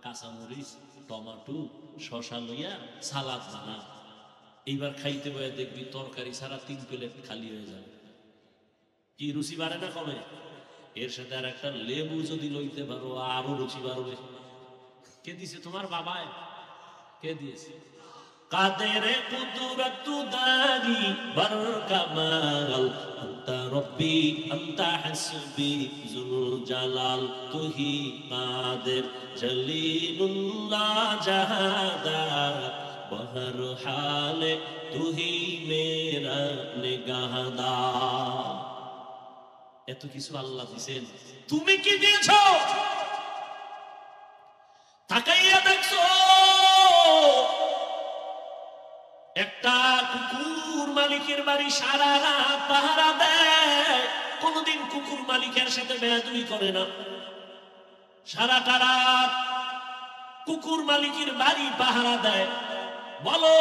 কাঁচামরিচ, টমেটো, শশা লইয়া সালাদ বানা, এইবার খাইতে বয়ে দেখবি তরকারি ছাড়া 3 প্লেট খালি হয়ে যাবে। কি রুচি বাড়ে না কমে? এর সাথে আর একটা লেবু যদি লইতে পারো, আরো রুচি বাড়বে। কে দিছে? তোমার বাবায়। কে দিয়েছে? কাদের কুদরত দারি বর কামাল, আনতা রব্বি আনতা হাসবি জুল জালাল, তুহি কাদের জলিলুল্লাহ জাহাদার, বহর হালে তুহি মেরা নিগাহদার। এত কিছু আল্লাহ দিয়েছেন, তুমি কি দিয়েছো? তাকাইয়া দেখছো? একটা কুকুর মালিকের বাড়ি সারা রাত পাহারা দেয়, কোনদিন কুকুর মালিকের সাথে বেয়াদবি করে না। সারাটা রাত কুকুর মালিকের বাড়ি পাহারা দেয়। বলো,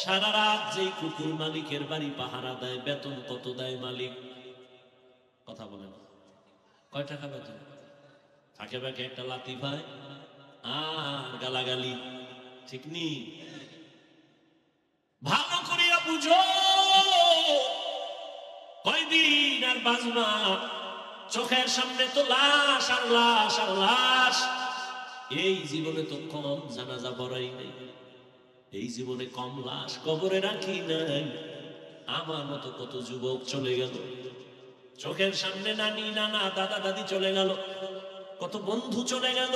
সারা রাত যেই কুকুর মালিকের বাড়ি পাহারা দেয়, বেতন কত দেয় মালিক? কথা বলেন, কয় টাকা বেতন? থাকে বাকি একটা লাথি পায় আর গালাগালি, ঠিক নি? ভালো করিয়া বুঝো, কয়দিন আর বাজনা। চোখের সামনে তো লাশ আর লাশ আর লাশ। এই জীবনে তো কম জানাজা পড়াই নাই, এই জীবনে কম লাশ কবরে রাখি নাই। আমার মতো কত যুবক চলে গেল, চোখের সামনে নানি নানা দাদা দাদি চলে গেল, কত বন্ধু চলে গেল।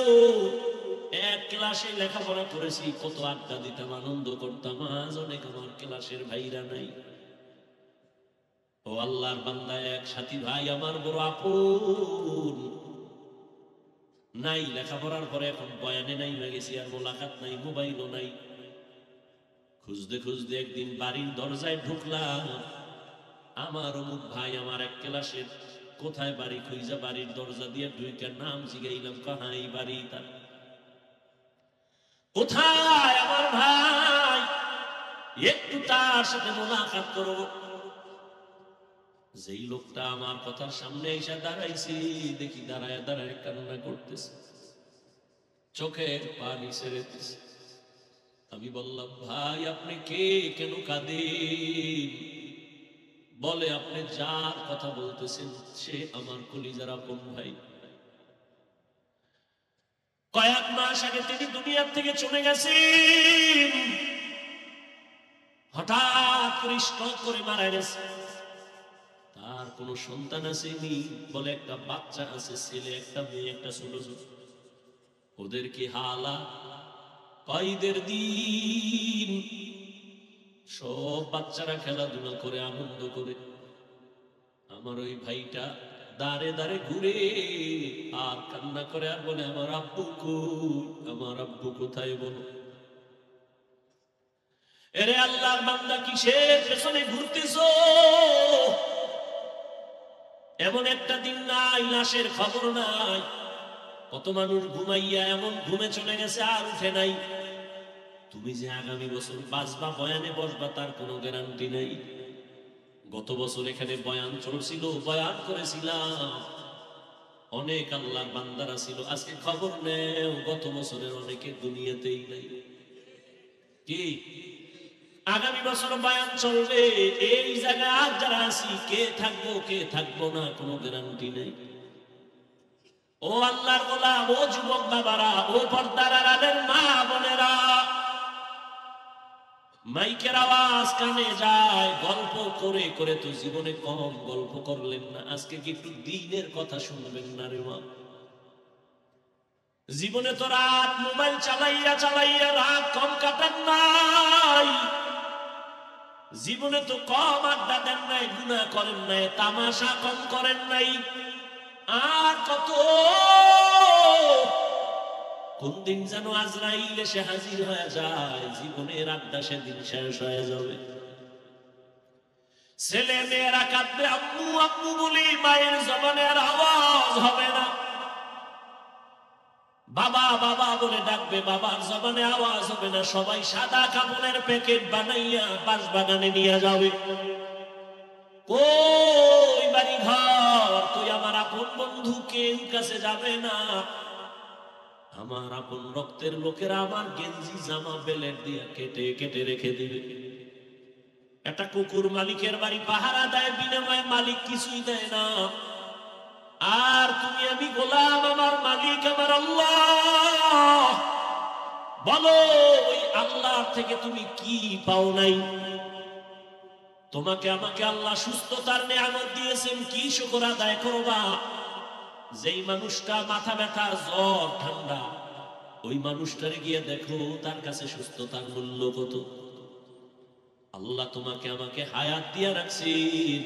এক ক্লাসে লেখাপড়া করেছি, কত আড্ডা দিতাম, আনন্দ করতাম, আজ অনেক আমার ক্লাসের ভাইরা নাই। ও আল্লাহর বান্দা, এক সাথী ভাই আমার বড় আপন নাই, লেখাপড়ার পরে এখন বয়ানে নাই হয়ে গেছি, আর মোলাকাত নাই, মোবাইলও নাই। খুঁজতে খুঁজতে একদিন বাড়ির দরজায় ঢুকলাম, আমার অমুক ভাই আমার এক ক্লাসের, কোথায় বাড়ি খুঁজা বাড়ির দরজা দিয়ে দুইটা নাম জিগাইলাম, কাহা এই বাড়ি তার। কোথায় আমার ভাই, একটু তার সাথে মোলাকাত করব। যেই লোকটা আমার কথার সামনে এসে দাঁড়াইছে, দেখি দাঁড়ায় দাঁড়ায় কান্না করতেছে, চোখের পানি ছেড়েতেছে। আমি বললাম, ভাই আপনি কে, কেন কাঁদেন? বলে, আপনি যার কথা বলতেছেন সে আমার কলিজার আপন ভাই। কয়েক মাস আগে তিনি দুনিয়ার থেকে চলে গেছেন, হঠাৎ করে স্ট্রোক করে মারা গেছে। তার কোনো সন্তান আসেনি, বলে একটা বাচ্চা আছে, ছেলে একটা মেয়ে, একটা ছোট ছোট। ওদের কি হালা, কয়দের দিন সব বাচ্চারা খেলাধুলা করে আনন্দ করে, আমার ওই ভাইটা দাঁড়ে দাঁড়ে ঘুরে আর কান্না করে আর বলে, আমার আব্বু কই, আমার আব্বু কোথায় বলো। এরে আল্লাহর বান্দা, কিসের পেছনে ঘুরতেছো? এমন একটা দিন নাই লাশের খবর নাই। কত মানুষ ঘুমাইয়া এমন ঘুমে চলে গেছে আর উঠে নাই। তুমি যে আগামী বছর বাঁচবা, বয়ানে বসবা, তার কোনো গ্যারান্টি নাই। গত বছর এখানে বয়ান চলছিল, বয়ান করেছিলাম, অনেক আল্লাহর বান্দারা ছিল। আজকে খবর নেও, গত বছরের অনেকে দুনিয়াতেই নাই। কি আগামী বছর বয়ান চলবে, এই জায়গায় আজ যারা আছি, কে থাকবো কে থাকবো না কোনো গ্যারান্টি নেই। ও আল্লাহর গোলাম, ও যুবক বাবারা, ও পর্দার আড়ালের মা বোনেরা, মাইকের আওয়াজ কানে যায়, গল্প করে করে তো জীবনে কম গল্প করলেন না, আজকে কি একটু দিনের কথা শুনবেন না রে মা? জীবনে তো রাত মোবাইল চালাইয়া চালাইয়া রাত কম কাটান নাই, জীবনে তো কম আড্ডা দেন নাই, গুনাহ করেন নাই, তামাশা কম করেন নাই। আর কত, কোন দিন যেন আজরাইল এসে হাজির হয়ে যায়, জীবনের আড্ডা সেদিন শেষ হয়ে যাবে। ছেলে মেয়েরা কাঁদবে আম্মু আম্মু বলি, মায়ের জবানে আর আওয়াজ হবে না। বাবা বাবা বলে ডাকবে, বাবার জবানে আওয়াজ হবে না। সবাই সাদা কাপড়ের প্যাকেট বানাইয়া বাস বাগানে নিয়ে যাবে। কই বাড়ি ঘর, তুই আমার আপন বন্ধু, কেউ কাছে যাবে না। আমার আপন রক্তের লোকেরা আমার গেঞ্জি জামা বেলেট দিয়ে কেটে কেটে রেখে দিবে। একটা কুকুর মালিকের বাড়ি পাহারা দেয়, বিনিময়ে মালিক কিছুই দেয় না। আর তুমি আমি গোলাম, আমার মালিক আমার আল্লাহ। বলো, ওই আল্লাহর থেকে তুমি কি পাও নাই? তোমাকে আমাকে আল্লাহ সুস্থতার নিয়ামত দিয়েছেন, কি শুকর আদায় করবা? যেই মানুষটা মাথা ব্যথা, জ্বর, ঠান্ডা, ওই মানুষটারে গিয়ে দেখো তার কাছে সুস্থতার মূল্য কত। আল্লাহ তোমাকে আমাকে হায়াত দিয়ে রাখছেন।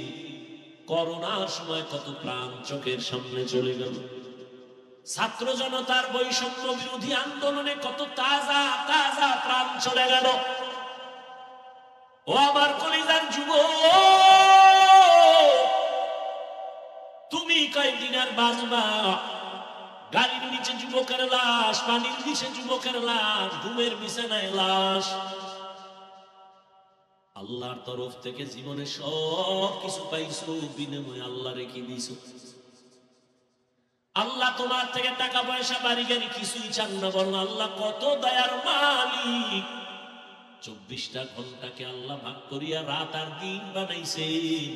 করোনার সময় কত প্রাণ চোখের সামনে চলে গেল। ছাত্র জনতার বৈষম্য বিরোধী আন্দোলনে কত তাজা তাজা প্রাণ চলে গেল। ও আমার কলিজার যুবক, তুমি কয়েকদিন আর বাঁচবা? গাড়ির নিচে যুবকের লাশ, পানির নিচে যুবকের লাশ, ঘুমের বিছানায় লাশ। আল্লাহর তরফ থেকে জীবনে সব কিছু পাইছো, বিনিময়ে আল্লাহ রেখে দিছো। আল্লাহ তোমার থেকে টাকা পয়সা বাড়ি গাড়ি কিছুই চান না, বরং আল্লাহ কত দয়ার মালিক। 24টা ঘন্টাকে আল্লাহ ভাগ করিয়া রাত আর দিন বানাইছেন।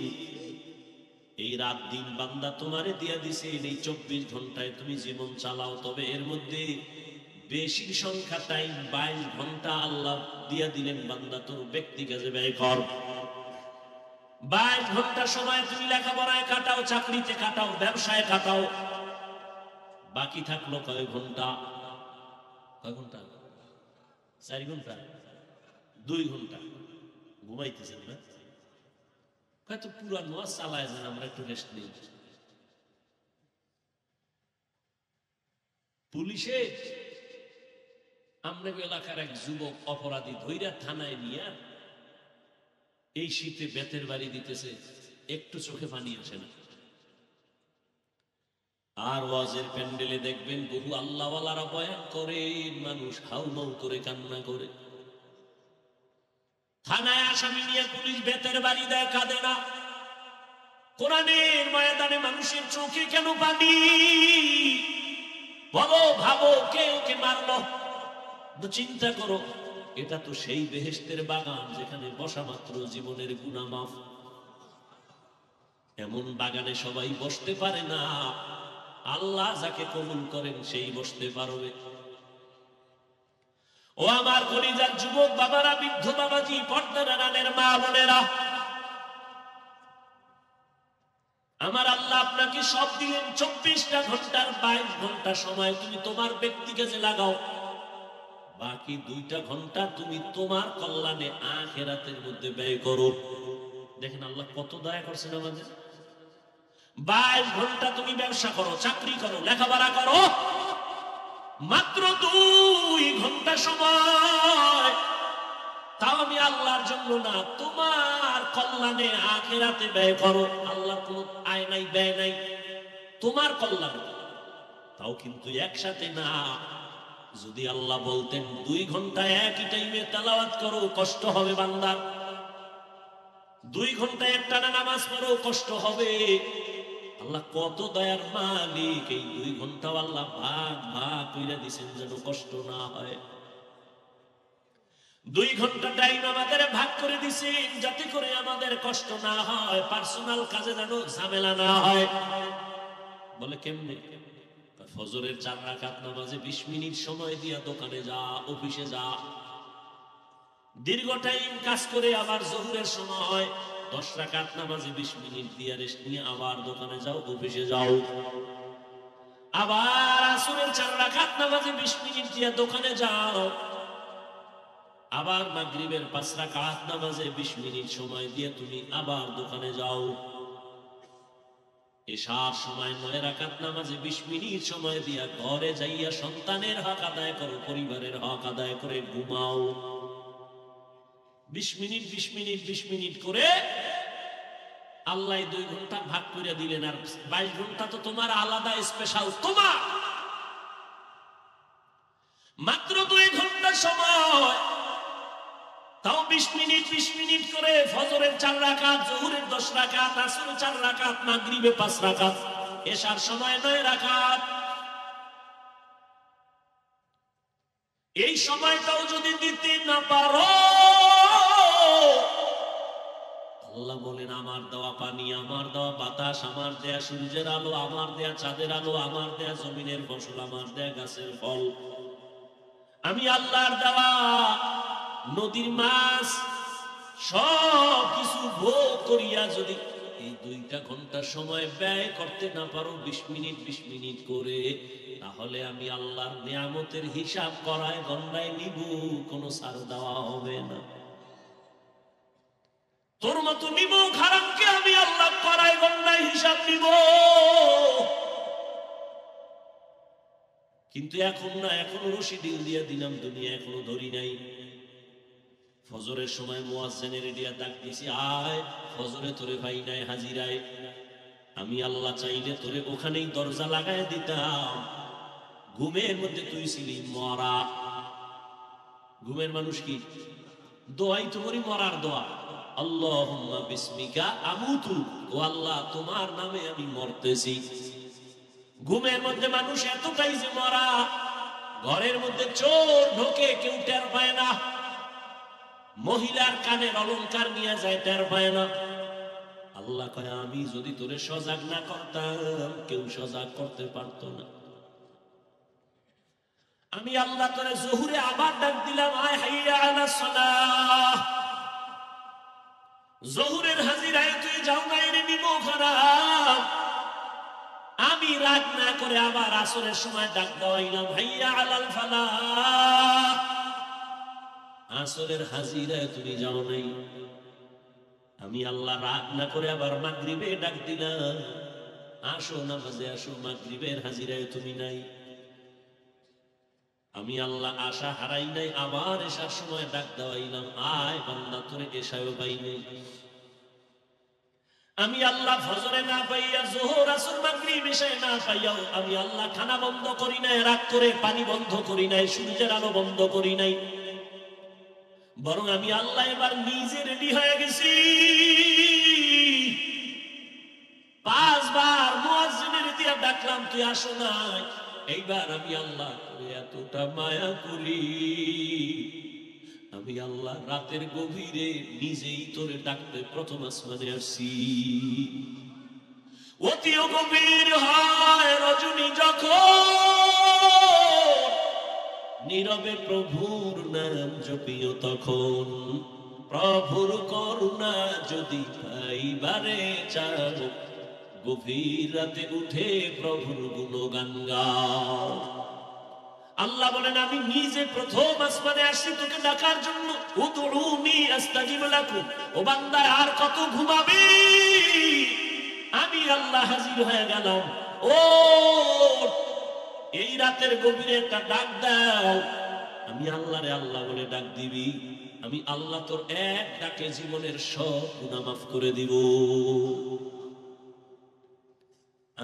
এই রাত দিন বান্দা তোমারে দিয়া দিছেন। এই 24 ঘন্টায় তুমি জীবন চালাও, তবে এর মধ্যে বেশি সংখ্যা টাইম 22 ঘন্টা আল্লাহ দিয়া দিলেন, বান্দা তোর ব্যক্তি কাজে ব্যয় কর। 22 ঘন্টা সময় তুমি লেখাপড়ায় কাটাও, চাকরিতে কাটাও, ব্যবসায় কাটাও। বাকি থাকলো কয় ঘন্টা? কয় ঘন্টা? 4 ঘন্টা, 2 ঘন্টা ঘুমাইতেছেন না? হয়তো পুরা নোয়া চালায় যান, আমরা একটু রেস্ট নেই। পুলিশে আমরা এলাকার এক যুবক অপরাধী ধইরা থানায় নিয়ে এই শীতে বেতের বাড়ি দিতেছে, একটু চোখে পানি আসে না। আর ওয়াজের প্যান্ডেলে দেখবেন বহু আল্লাহওয়ালারা বয়ান করেন, মানুষ হাউমাউ করে কান্না করে। থানায় আসামি নিয়ে পুলিশ বেতের বাড়ি দেয়, কাঁদে না। কোরআনের ময়দানে মানুষের চোখে কেন পানি? বলো, ভাবো, কে ওকে মারলো? চিন্তা করো, এটা তো সেই বেহেশতের বাগান যেখানে বসা মাত্র জীবনের গুনাহ মাফ। এমন বাগানে সবাই বসতে পারে না, আল্লাহ যাকে কবুল করেন সেই বসতে পারবে। ও আমার কলিজার যুবক বাবারা, বৃদ্ধ বাবাজি, পর্দার আড়ালের মা বোনেরা, আমার আল্লাহ আপনাকে সব দিলেন 24টা ঘন্টার 22 ঘন্টা সময় তুমি তোমার ব্যক্তিকে যে লাগাও, বাকি 2টা ঘন্টা তুমি তোমার কল্যাণে আখিরাতের মধ্যে ব্যয় করো। দেখেন আল্লাহ কত দয়া করছেন আমাদের। 22 ঘন্টা তুমি ব্যবসা করো, চাকরি করো, লেখাপড়া করো, মাত্র 2 ঘন্টা সময় তাও আমি আল্লাহর জন্য না, তোমার কল্যাণে আখিরাতে ব্যয় করো। আল্লাহর কোনো আয় নাই, ব্যয় নাই, তোমার কল্যাণে। তাও কিন্তু একসাথে না। যদি আল্লাহ বলতেন 2 ঘন্টা একই টাইমে তেলাওয়াত করো, কষ্ট হবে বান্দা। 2 ঘন্টা একটানা নামাজ পড়ো, কষ্ট হবে। আল্লাহ কত দয়ার মালিক, এই 2 ঘন্টা আল্লাহ ভাগ ভাগ কইরা দিয়েছেন যেন কষ্ট না হয়। 2 ঘন্টা টাইম আমাদের ভাগ করে দিছেন যাতে করে আমাদের কষ্ট না হয়, পার্সোনাল কাজে যেন ঝামেলা না হয়। বলে কেমনে? ফজরের 4 রাকাত নামাজে 20 মিনিট সময় দিয়া দোকানে যা, অফিসে যা, দীর্ঘ টাইম কাজ করে আবার জোহরের সময় 10 রাকাত নামাজে 20 মিনিট দিয়া রেস্ট নিয়ে আবার দোকানে যাও, অফিসে যাও। আবার আসরের 4 রাকাত নামাজে 20 মিনিট দিয়া দোকানে যাও। আবার মাগরিবের 5 রাকাত নামাজে 20 মিনিট সময় দিয়ে তুমি আবার দোকানে যাও। এশার সময় 9 রাকাত নামাজে 20 মিনিট সময় দিয়া ঘরে যাইয়া সন্তানের হক আদায় করো, পরিবারের হক আদায় করে ঘুমাও। 20 মিনিট 20 মিনিট 20 মিনিট করে আল্লাহ 2 ঘন্টা ভাগ করে দিলেন। আর 22 ঘন্টা তো তোমার আলাদা স্পেশাল, তোমার মাত্র 2 ঘন্টা সময়, তাও 20 মিনিট 20 মিনিট করে ফজরের 4 রাকাত, জোহরের 10 রাকাত, আসরের 4 রাকাত, মাগরিবে 5 রাকাত, এশার সময় 9 রাকাত। এই সময়টাও যদি দিতে না পারো, আল্লাহ বলেন আমার দেওয়া পানি, আমার দেওয়া বাতাস, আমার দেয়া সূর্যের আলো, আমার দেয়া চাঁদের আলো, আমার দেয়া জমিনের ফসল, আমার দেয়া গাছের ফল, আমি আল্লাহর দেওয়া নদীর মাছ, সব কিছু ভোগ করিয়া যদি এই 2টা ঘন্টা সময় ব্যয় করতে না পারো 20 মিনিট 20 মিনিট করে, তাহলে আমি আল্লাহর নিয়ামতের হিসাব করায় গন্ডায় নিব, কোনো ছাড় দেওয়া হবে না। তোর মতো নিব হারামকে আমি আল্লাহ করায় গন্ডায় হিসাব নিব। কিন্তু এখন না, এখনো রশি ডিল দিয়ে দিলাম দুনিয়া, এখনো ধরি নাই। ফজরের সময় মুয়াজ্জিনের দিয়া ডাক দিছি, আয় ফজরে তোরে ভাই নাই হাজিরায়। আমি আল্লাহ চাইলে তোরে ওখানেই দরজা লাগায় দিতাম। ঘুমের মধ্যে তুই ছিলি মরা। ঘুমের মানুষ কি দোয়াই তো করি, মরার দোয়া, আল্লাহুম্মা বিসমিকা আমুতু, ও আল্লাহ তোমার নামে আমি মরতেছি। ঘুমের মধ্যে মানুষ এতটাই যে মরা, ঘরের মধ্যে চোর ঢোকে কেউ টের পায় না, মহিলার কানের অলংকার নিয়ে যায় টের পায় না। আল্লাহ কয় আমি যদি তোরে সজাগ না করতাম কেউ সজাগ করতে পারতো না। আমি আল্লাহ তোরে জোহরে আবার ডাক দিলাম, আয় হাইয়া আলাস সালাহ। জোহরের হাজিরায় তুই যাও না, এনে নিব খারাপ। আমি রাগ না করে আবার আসরের সময় ডাক দেওয়াইলাম, হাইয়া আলাল ফালাহ। আসরের হাজিরায় তুমি যাও নাই। আমি আল্লাহ রাগ না করে আবার মাগরিবে ডাক দিলাম, আসো নামাজে আসো, মাগরিবের হাজিরায় তুমি নাই। আমি আল্লাহ আশা হারাই নাই, আবার এশার সময় ডাক দেওয়াইলাম, আয় বান্দা তোরে এশায়ও পাই নাই। আমি আল্লাহ ফজরে না পাইয়া যোহর আসর মাগরিব এশায় না পাইয়াও আমি আল্লাহ খানা বন্ধ করি নাই, রাগ করে পানি বন্ধ করি নাই, সূর্যের আলো বন্ধ করি নাই, বরং আমি আল্লাহ এবার নিজে রেডি হয়ে গেছি। 5 বার মুয়াজ্জিনের দিয়া ডাকলাম, তুই আসো নাই। এইবার আমি আল্লাহ এতটা মায়া করি, আমি আল্লাহ রাতের গভীরে নিজেই তোরে ডাকতে প্রথম আসমানে আসছি। অতিও গভীর হয় রজনী যখন, নীরবে প্রভুর নাম জপিও তখন, প্রভুর করুণা যদি পাইবারে চাও, গভীর রাতে উঠে প্রভুর গুণগান গাও। আল্লাহ বলেন আমি নিজে প্রথম আসমানে আসছি তোকে ডাকার জন্য। উদউনি আস্তাজিব লাকুম। ও বান্দা আর কত ঘুমাবি? আমি আল্লাহ হাজির হয়ে গেলাম। ও এই রাতের গভীরে একটা ডাক দাও। আমি আল্লাহরে আল্লাহ বলে ডাক দিবি, আমি আল্লাহ তোর এক ডাকে জীবনের সব গুনাহ মাফ করে দিব।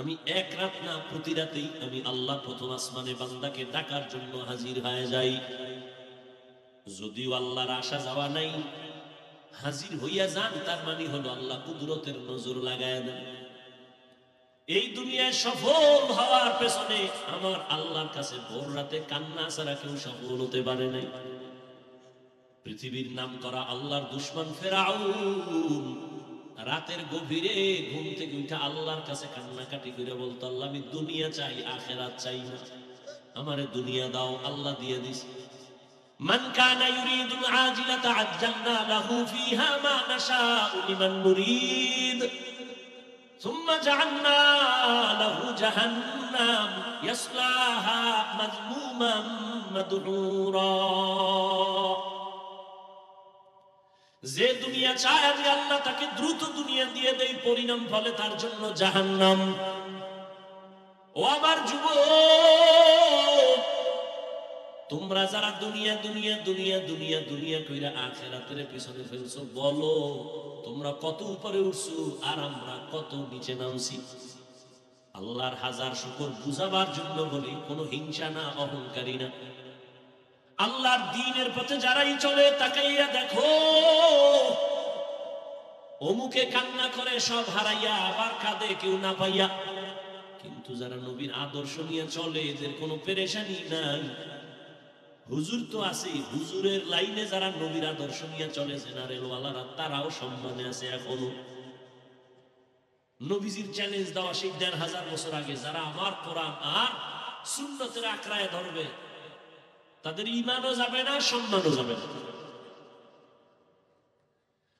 আমি এক রাত না, প্রতি রাতেই আমি আল্লাহ প্রথম আসমানে বান্দাকে ডাকার জন্য হাজির হয়ে যাই। যদিও আল্লাহর আসা যাওয়া নাই, হাজির হইয়া যান তার মানে হলো আল্লাহ কুদরতের নজর লাগায় দেন। এই দুনিয়ায় সফল হওয়ার পেছনে আমার আল্লাহর কাছে ভোর রাতে কান্না ছাড়া কেউ সফল হতে পারে নাই। পৃথিবীর নাম করা আল্লাহর দুশমন ফেরাউন রাতের গভীরে ঘুম থেকে উঠে আল্লাহর কাছে কান্নাকাটি করে বলতো, আল্লাহ আমি দুনিয়া চাই, আখিরাত চাই না, আমারে দুনিয়া দাও। আল্লাহ দিয়ে দিস। মান কানা ইউরিদুল আজিলাতা আজ্জালনা লাহু ফিহা মা নাশাউ লিমান নুরিদ সুম্মা জাআলনা লাহু জাহান্নাম ইয়াসলাহা মাযমুমান মাদহুরা। যে দুনিয়া চায় আমি আল্লাহ তাকে দ্রুত দুনিয়া দিয়ে দেই, পরিণাম ফলে তার জন্য জাহান্নাম। ও আমার যুবক, তোমরা যারা দুনিয়া দুনিয়া দুনিয়া দুনিয়া দুনিয়া কইরা আখিরাতের পিছনে ফেলছো, বলো তোমরা কত উপরে উঠছো আর আমরা কত নিচে নামছি। আল্লাহর হাজার শুকর, বুঝাবার জন্য বলি, কোনো হিংসা না, অহংকারী না। আল্লাহর দ্বীনের পথে যারাই চলে তাকাইয়া দেখো, অমুকে কান্না করে সব হারাইয়া আবার কাঁদে কেউ না পাইয়া। কিন্তু যারা নবীর আদর্শ নিয়ে চলে এদের কোনো পেরেশানি নাই। হুজুর তো আছে, হুজুরের লাইনে যারা নবীর আদর্শ নিয়ে চলে জেনারেল ওয়ালারা তারাও সম্মানে আছে এখনো। নবীজির চ্যালেঞ্জ দেওয়া সেই ১৫০০ বছর আগে যারা আমার কোরআন আর সুন্নতের আঁকড়ায় ধরবে তাদের ঈমানও যাবে না, সম্মানও যাবে না।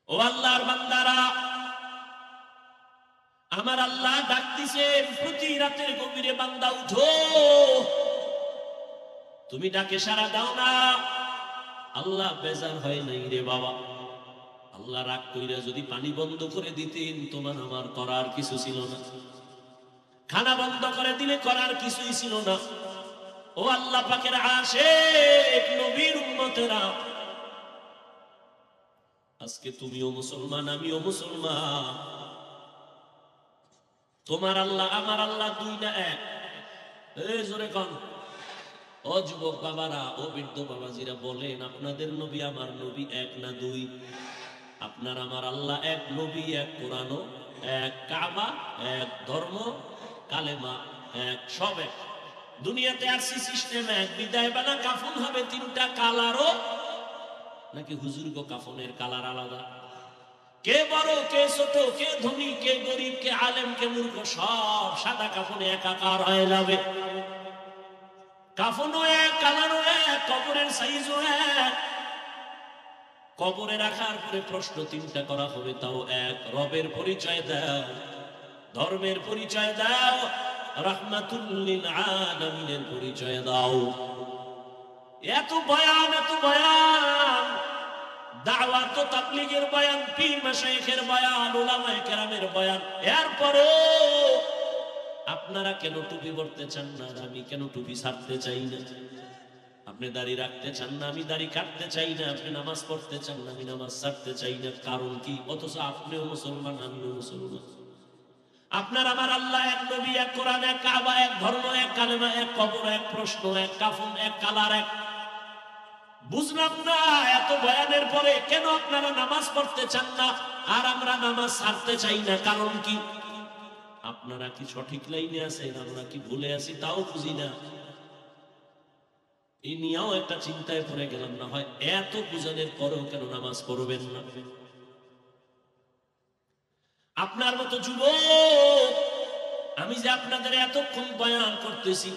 ও আল্লাহর বান্দারা, আমার আল্লাহ ডাক দিছেন প্রতি রাতের গভীরে, বান্দা উঠো। তুমি ডাকে সাড়া দাও না। আল্লাহ বেজার হয় নাই রে বাবা। আল্লাহ রাগ কইরা যদি পানি বন্ধ করে দিতেন তোমার আমার করার কিছু ছিল না, খানা বন্ধ করে দিলে করার কিছুই ছিল না। ও আল্লাহ পাকের আশিক নবীর উম্মতেরা, আজকে তুমিও মুসলমান, আমিও মুসলমান। তোমার আল্লাহ আমার আল্লাহ দুই না এক? এই জোরে কোন? ও যুবক বাবারা, ও বৃদ্ধ বাবাজিরা, বলেন আপনাদের নবী আমার নবী এক না দুই? আপনার আমার আল্লাহ এক, নবী এক, কোরআন এক, কাবা এক, ধর্ম কালেমা এক, সব এক। দুনিয়াতে আসছি সিস্টেম এক। বিদায় বেলা কাফন হবে 3টা কালারও, নাকি হুজুর গো কাফনের কালার আলাদা? কে বড় কে ছোট, কে ধনী কে গরিব, কে আলেম কে মূর্খ, সব সাদা কাফনে একাকার হয়ে যাবে। কাফনও এক, কালারও এক, কবরের সাইজও এক। কবরে রাখার পরে প্রশ্ন 3টা করা হবে, তাও এক। রবের পরিচয় দাও, ধর্মের পরিচয় দাও, রাহমাতুল লিল আলামিনের পরিচয় দাও। এত বয়ান, এত বয়ান, দাওয়াত ও তাবলীগের বয়ান, পীর মাশায়েখের বয়ান, উলামায়ে কেরামের বয়ান, এরপরও আপনারা কেন টুপি পরতে চান না? আমি কেন টুপি ছাড়তে চাই না? আপনি দাড়ি রাখতে চান না, আমি দাড়ি কাটতে চাই না। আপনি নামাজ পড়তে চান না, আমি নামাজ ছাড়তে চাই না। কারণ কি? অথচ আপনিও মুসলমান, আমিও মুসলমান। আপনার আমার আল্লাহ এক, নবী এক, কোরআন এক, কাবা এক, ধর্ম এক, কালেমা এক, কবর এক, প্রশ্ন এক, কাফন এক, কালার এক। বুঝলাম না এত বয়ানের পরে কেন আপনারা নামাজ পড়তে চান না আর আমরা নামাজ ছাড়তে চাই না? কারণ কি? আপনারা কি সঠিক লাইনে আছেন, আমরা কি ভুলে আছি তাও বুঝি না। এই নিয়েও একটা চিন্তায় পড়ে গেলাম, না হয় এত বুঝানোর পরেও কেন নামাজ পড়বেন না? আপনার মতো যুবক, আমি যে আপনাদের এতক্ষণ বয়ান করতেছি,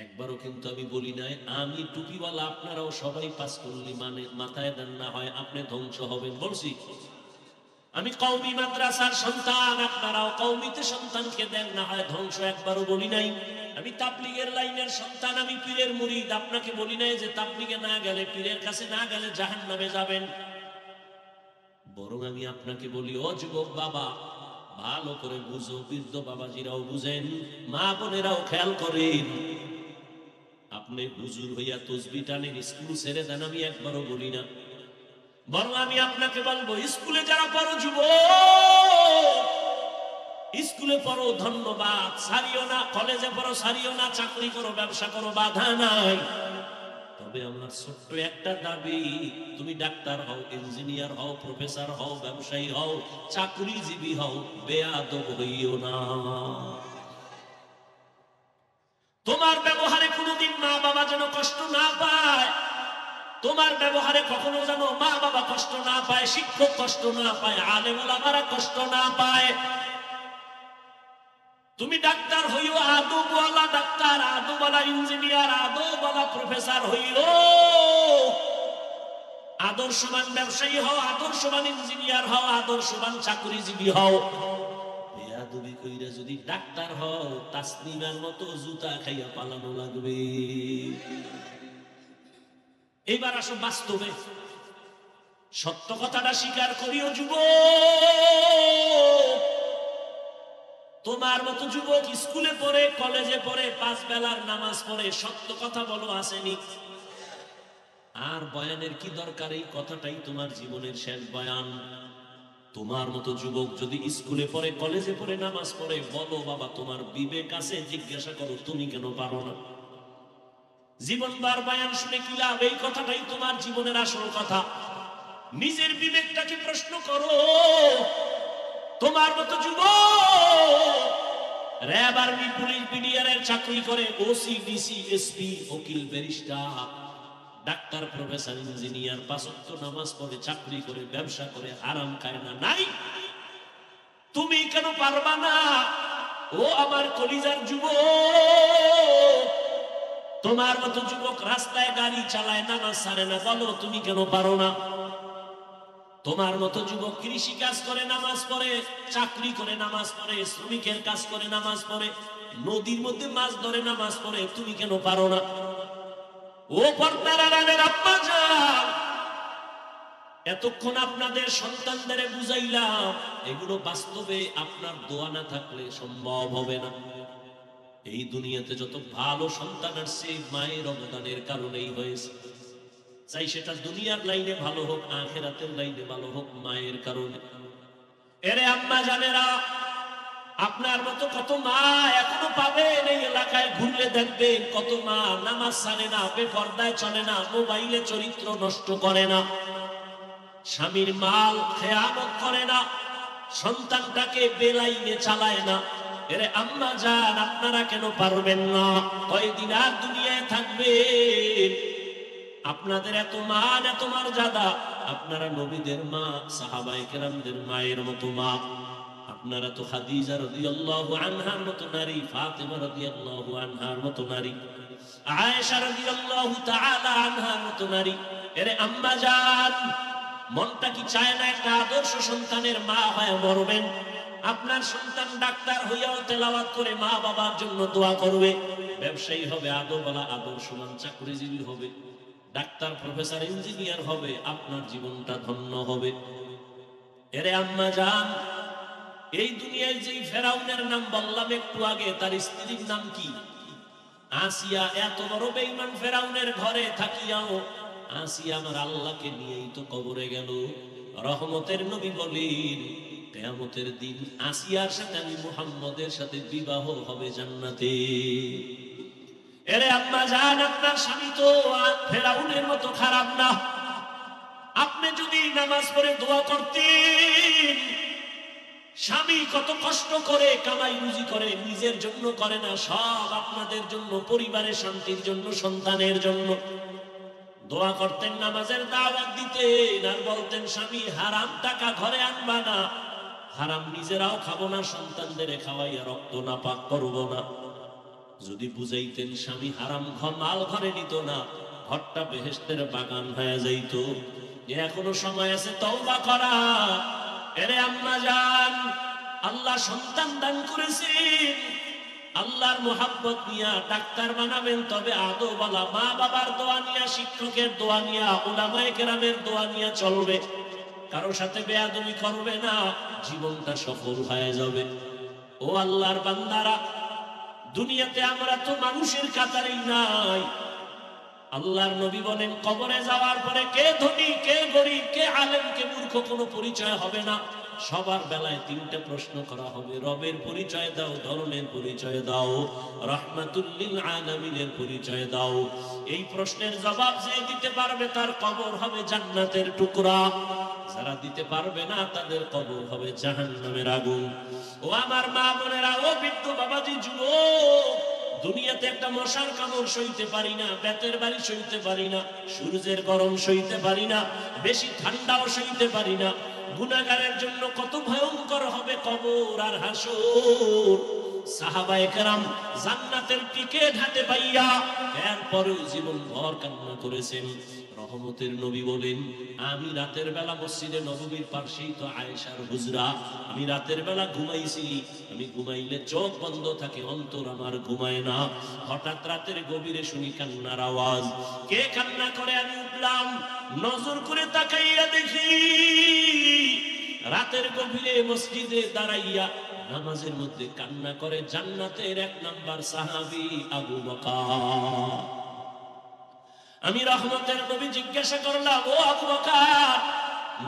একবারও কিন্তু আমি বলি নাই আমি টুপিওয়ালা, আপনারাও সবাই পাস করলি মানে মাথায় দেন, না হয় আপনি ধ্বংস হবেন। বলছি আমি কওমি মাদ্রাসার সন্তান, আপনারাও কওমিতে সন্তানকে দেন, না হয় ধ্বংস। একবারও বলি নাই। আমি তাবলীগের লাইনের সন্তান, আমি পীরের মুরিদ, আপনাকে বলি নাই যে তাবলীগে না গেলে, পীরের কাছে না গেলে জাহান্নামে যাবেন। বরং আমি আপনাকে বলি, ও যুবক বাবা, ভালো করে বুঝো, বৃদ্ধ বাবাজিরাও বুঝেন, মা বোনেরাও খেয়াল করেন। আপনি হুজুর হইয়া তসবিহ টানেন, স্কুল ছেড়ে দেন, আমি একবারও বলি না। বরং আমি আপনাকে বলবো, স্কুলে যারা পড়ো যুবক, স্কুলে পড়ো, ধন্যবাদ, ছাড়িও না। কলেজে পড়ো, ছাড়িও না। চাকরি করো, ব্যবসা করো, বাধা নাই। তবে আমার ছোট্ট একটা দাবি, তুমি ডাক্তার হও, ইঞ্জিনিয়ার হও, প্রফেসর হও, ব্যবসায়ী হও, চাকরিজীবী হও, বেয়াদব হইও না। তোমার ব্যবহারে কোনোদিন মা বাবা যেন কষ্ট না পায়। তোমার ব্যবহারে কখনো যেন মা বাবা কষ্ট না পায়, শিক্ষক কষ্ট না পায়, আলেম ওলামারা কষ্ট না পায়। তুমি ডাক্তার হইও, আদবওয়ালা ডাক্তার, আদবওয়ালা ইঞ্জিনিয়ার, আদবওয়ালা প্রফেসর হইও। আদর্শবান ব্যবসায়ী হও, আদর্শবান ইঞ্জিনিয়ার হও, আদর্শবান চাকরিজীবী হও। বেয়াদবি কইরা যদি ডাক্তার হও, তাসলিমার মতো জুতা খাইয়া পালানো লাগবে। এইবার আসো বাস্তবে, সত্য কথাটা স্বীকার করিও যুবক। তোমার মতো যুবক স্কুলে পড়ে, কলেজে পড়ে, 5 বেলার নামাজ পড়ে, সত্য কথা বলো আসেনি? আর বয়ানের কি দরকার? এই কথাটাই তোমার জীবনের শেষ বয়ান। তোমার মতো যুবক যদি স্কুলে পড়ে, কলেজে পড়ে, নামাজ পড়ে, বলো বাবা, তোমার বিবেক আছে? জিজ্ঞাসা করো, তুমি কেন পারো না? জীবনবার বয়ান শুনে কি লাভ? এই কথাটাই তোমার জীবনের আসল কথা। নিজের বিবেকটাকে প্রশ্ন করো। তোমার মতো যুবক র‍্যাব, আর্মি, পুলিশ, বিডিআর চাকরি করে, ওসি, ডিসি, এসপি, উকিল, ব্যারিস্টার, ডাক্তার, প্রফেসর, ইঞ্জিনিয়ার, 5 ওয়াক্ত নামাজ পড়ে, চাকরি করে, ব্যবসা করে, হারাম খায় না? নাই। তুমি কেন পারবা না? ও আমার কলিজার যুবক, তোমার মতো যুবক রাস্তায় গাড়ি চালায়, নামাজ ছাড়ে না, বলো তুমি কেন পারো না? তোমার মতো যুবক কৃষি কাজ করে, নামাজ পড়ে, চাকরি করে, নামাজ পড়ে, শ্রমিকের কাজ করে, নামাজ পড়ে, নদীর মধ্যে মাছ ধরে, নামাজ পড়ে, তুমি কেন পারো না? ও পর্দার আড়ালের আম্মা জান, এতক্ষণ আপনাদের সন্তানদের বুঝাইলাম, এগুলো বাস্তবে আপনার দোয়া না থাকলে সম্ভব হবে না। এই দুনিয়াতে যত ভালো সন্তান আসছে, মায়ের অবদানের কারণেই হয়েছে। চাই সেটা দুনিয়ার লাইনে ভালো হোক, আখিরাতের লাইনে ভালো হোক, মায়ের কারণে। এরে আম্মা জানেরা, আপনার মতো কত মা এখনো পাবেন এই এলাকায়, ঘুরলে দেখবেন কত মা নামাজ ছাড়ে না, বেপরদায় চলে না, মোবাইলে চরিত্র নষ্ট করে না, স্বামীর মাল খেয়ানত করে না, সন্তানটাকে বেলাইনে চালায় না। এরে আম্মা জান, আপনারা কেন পারবেন না? কয়দিন আর দুনিয়ায় থাকবেন? আপনাদের এত মান, এত মর্যাদা, আপনারা নবীদের মা, সাহাবায়ে কেরামদের মায়ের মতো মা। আপনারা তো খাদিজা রাদিয়াল্লাহু আনহার মতো নারী, ফাতেমা রাদিয়াল্লাহু আনহার মতো নারী, আয়েশা রাদিয়াল্লাহু তাআলা আনহার মতো নারী। এরে আম্মা জান, মনটা কি চায় না একটা আদর্শ সন্তানের মা হয়ে মরবেন? আপনার সন্তান ডাক্তার হইয়াও তেলাওয়াত করে মা বাবার জন্য দোয়া করবে, ব্যবসায়ী হবে, আদবওয়ালা, আদর্শবান চাকরিজীবী হবে, ডাক্তার, প্রফেসর, ইঞ্জিনিয়ার হবে, আপনার জীবনটা ধন্য হবে। এরে আম্মা জান, এই দুনিয়ায় যেই ফেরাউনের নাম বললাম একটু আগে, তার স্ত্রীর নাম কি? আসিয়া এত বড় বেঈমান ফেরাউনের ঘরে থাকিয়াও আসিয়া আমার আল্লাহকে নিয়েই তো কবরে গেল। রহমতের নবী বলেন কিয়ামতের দিন আসিয়ার সাথে আমি মুহাম্মদের সাথে বিবাহ হবে জান্নাতে। এরে আম্মা জান, আপনার স্বামী তো ফেরাউনের মতো খারাপ না। আপনি যদি নামাজ পড়ে দোয়া করতেন, স্বামী কত কষ্ট করে কামাই রুজি করে, নিজের জন্য করে না, সব আপনাদের জন্য, পরিবারের শান্তির জন্য, সন্তানের জন্য দোয়া করতেন, নামাজের দাওয়াত দিতেন, আর বলতেন স্বামী হারাম টাকা ঘরে আনবা না, হারাম নিজেরাও খাবো না, সন্তানদের খাওয়াইয়া রক্ত না পাক করবো না। যদি বুঝাইতেন স্বামী হারাম মাল ঘরে নিত না, ঘরটা বেহেশতের বাগান হয়ে যাইত। এখনো সময় আছে তওবা করা। এরে আম্মা জান, আল্লাহ সন্তান দান করেছেন, আল্লাহর মোহাব্বত নিয়া ডাক্তার বানাবেন, তবে আদবওয়ালা মা বাবার দোয়া নিয়া, শিক্ষকের দোয়া নিয়া, উলামায়ে কেরামের দোয়া নিয়া চলবে। কারো সাথে বেয়াদবি করবে না, জীবনটা সফল হয়ে যাবে। ও আল্লাহর বান্দারা, দুনিয়াতে আমরা তো মানুষের কাতারেই নাই। আল্লাহর নবী বলেন কবরে যাওয়ার পরে কে ধনী, কে গরিব, কে আলেম, কে মূর্খ কোনো পরিচয় হবে না। সবার বেলায় তিনটা প্রশ্ন করা হবে। রবের পরিচয় দাও, ধরনের পরিচয় দাও, রাহমাতুল লিল আলামিনের পরিচয় দাও। এই প্রশ্নের জবাব যে দিতে পারবে তার কবর হবে জান্নাতের টুকরা, যারা দিতে পারবে না তাদের কবর হবে জাহান্নামের আগুন। ও আমার মা বোনেরা, ও বৃদ্ধ বাবাজি, যুবক, দুনিয়াতে একটা মশার কামড় সইতে পারি না, বেতের বাড়ি সইতে পারি না, সূর্যের গরম সইতে পারি না, বেশি ঠান্ডাও সইতে পারি না। গুনাহগারের জন্য কত ভয়ঙ্কর হবে কবর আর হাসর। সাহাবায়ে কেরাম জান্নাতের টিকিট হাতে পাইয়া এরপরেও জীবন ভর কান্না করেছেন। রহমতের নবী বলেন আমি রাতের বেলা মসজিদে নববীর পাশেই তো আয়েশার হুজরা, আমি রাতের বেলা ঘুমাইছি, আমি ঘুমাইলে চোখ বন্ধ থাকে, অন্তর আমার ঘুমায় না। হঠাৎ রাতের গভীরে শুনি কান্নার আওয়াজ। কে কান্না করে? আমি উঠলাম, নজর করে তাকাইয়া দেখি রাতের গভীরে মসজিদে দাঁড়াইয়া নামাজের মধ্যে কান্না করে জান্নাতের 1 নাম্বার সাহাবী আবু বকর। আমি রহমতের নবী জিজ্ঞাসা করলাম, ও আবু বকর,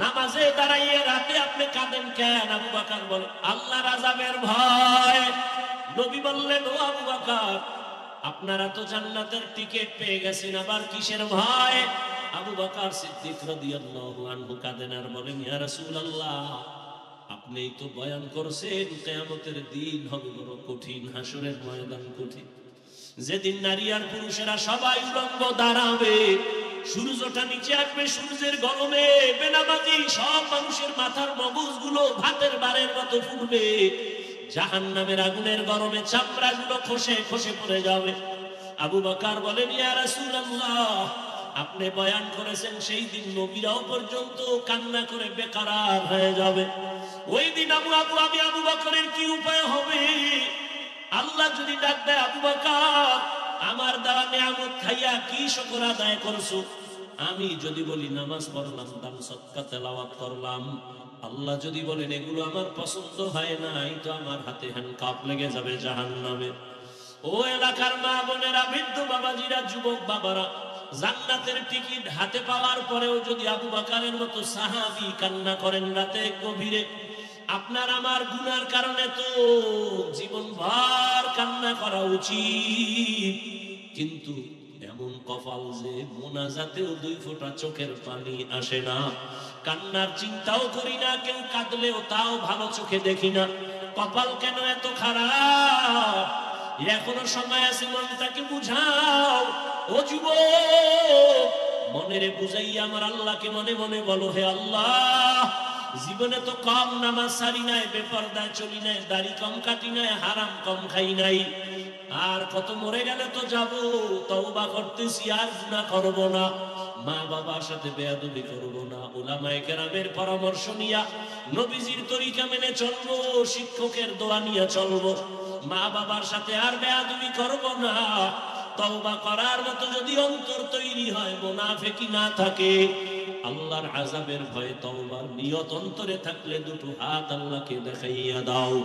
নামাজে দাঁড়াইয়া রাতে আপনি কাঁদেন কেন? আবু বকর বলে আল্লাহর আযাবের ভয়। নবী বললেন, ও আবু বকর, আপনারা তো জান্নাতের টিকিট পেয়ে গেছেন, আবার কিসের ভয়? আবু বকর সিদ্দিক রাদিয়াল্লাহু আনহু কাঁদেন আর বলেন, ইয়া রাসূলুল্লাহ, আপনিই তো বয়ান করছেন কিয়ামতের দিন হবে বড় কঠিন, হাসরের ময়দান কঠিন, যেদিন নারী আর পুরুষেরা সবাই উলঙ্গ দাঁড়াবে, সূর্যটা নিচে আসবে, সূর্যের গরমে বেনামাজি সব মানুষের মাথার মগজগুলো ভাতের বারের মতো ফুটবে, জাহান্নামের আগুনের গরমে চামড়াগুলো খসে খসে পড়ে যাবে। আবু বকর বলেন, ইয়া রাসূলুল্লাহ, আপনি বয়ান করেছেন সেই দিন নবীরাও পর্যন্ত কান্না করে বেকারার হয়ে যাবে। ওই দিন আমি আবু বকরের কি উপায় হবে? আল্লাহ যদি ডাক দেয়, আবু বকর, আমার দেওয়া নিয়ামত খাইয়া কি শুকর আদায় করছো? আমি যদি বলি নামাজ পড়লাম, দান সদকা তেলাওয়াত করলাম, আল্লাহ যদি বলেন এগুলো আমার পছন্দ হয় নাই, তো আমার হাতে হ্যান্ডকাপ লেগে যাবে জাহান্নামে। ও এলাকার মা বোনেরা, বৃদ্ধ বাবাজিরা, যুবক বাবারা, জান্নাতের টিকিট হাতে পাওয়ার পরেও যদি আবু বকরের মতো সাহাবী কান্না করেন রাতে গভীরে, আপনার আমার গুনার কারণে তো জীবনভর কান্না করা উচিত, কিন্তু এমন কপাল যে মোনাজাতেও 2 ফোঁটা চোখের পানি আসে না, কান্নার চিন্তাও করি না, কেউ কাঁদলেও তাও ভালো চোখে দেখি না। কপাল কেন এত খারাপ? এখনো সময় আছে, মনটাকে বুঝাও। ও যুবক, মনেরে বুঝাইয়া আমার আল্লাহকে মনে মনে বলো, হে আল্লাহ, জীবনে তো কম নামাজ সারি নাই, বেপরদায় চলি নাই, দাড়ি কম কাটি নাই, হারাম কম খাই নাই, আর কত মরে গেলে তো যাব, তওবা করতেছি, আর গুনাহ করব না, মা বাবার সাথে বেয়াদবি করব না, উলামায়ে কেরামের পরামর্শ নিয়া নবীজির তরিকা মেনে চলবো, শিক্ষকের দোয়া নিয়ে চলবো, মা বাবার সাথে আর বেয়াদবি করব না। তওবা করার মতো যদি অন্তর তৈরি হয়, মুনাফিকি না থাকে, আল্লাহর আযাবের ভয়ে তওবার নিয়ত অন্তরে থাকলে 2টো হাত আল্লাহকে দেখাইয়া দাও।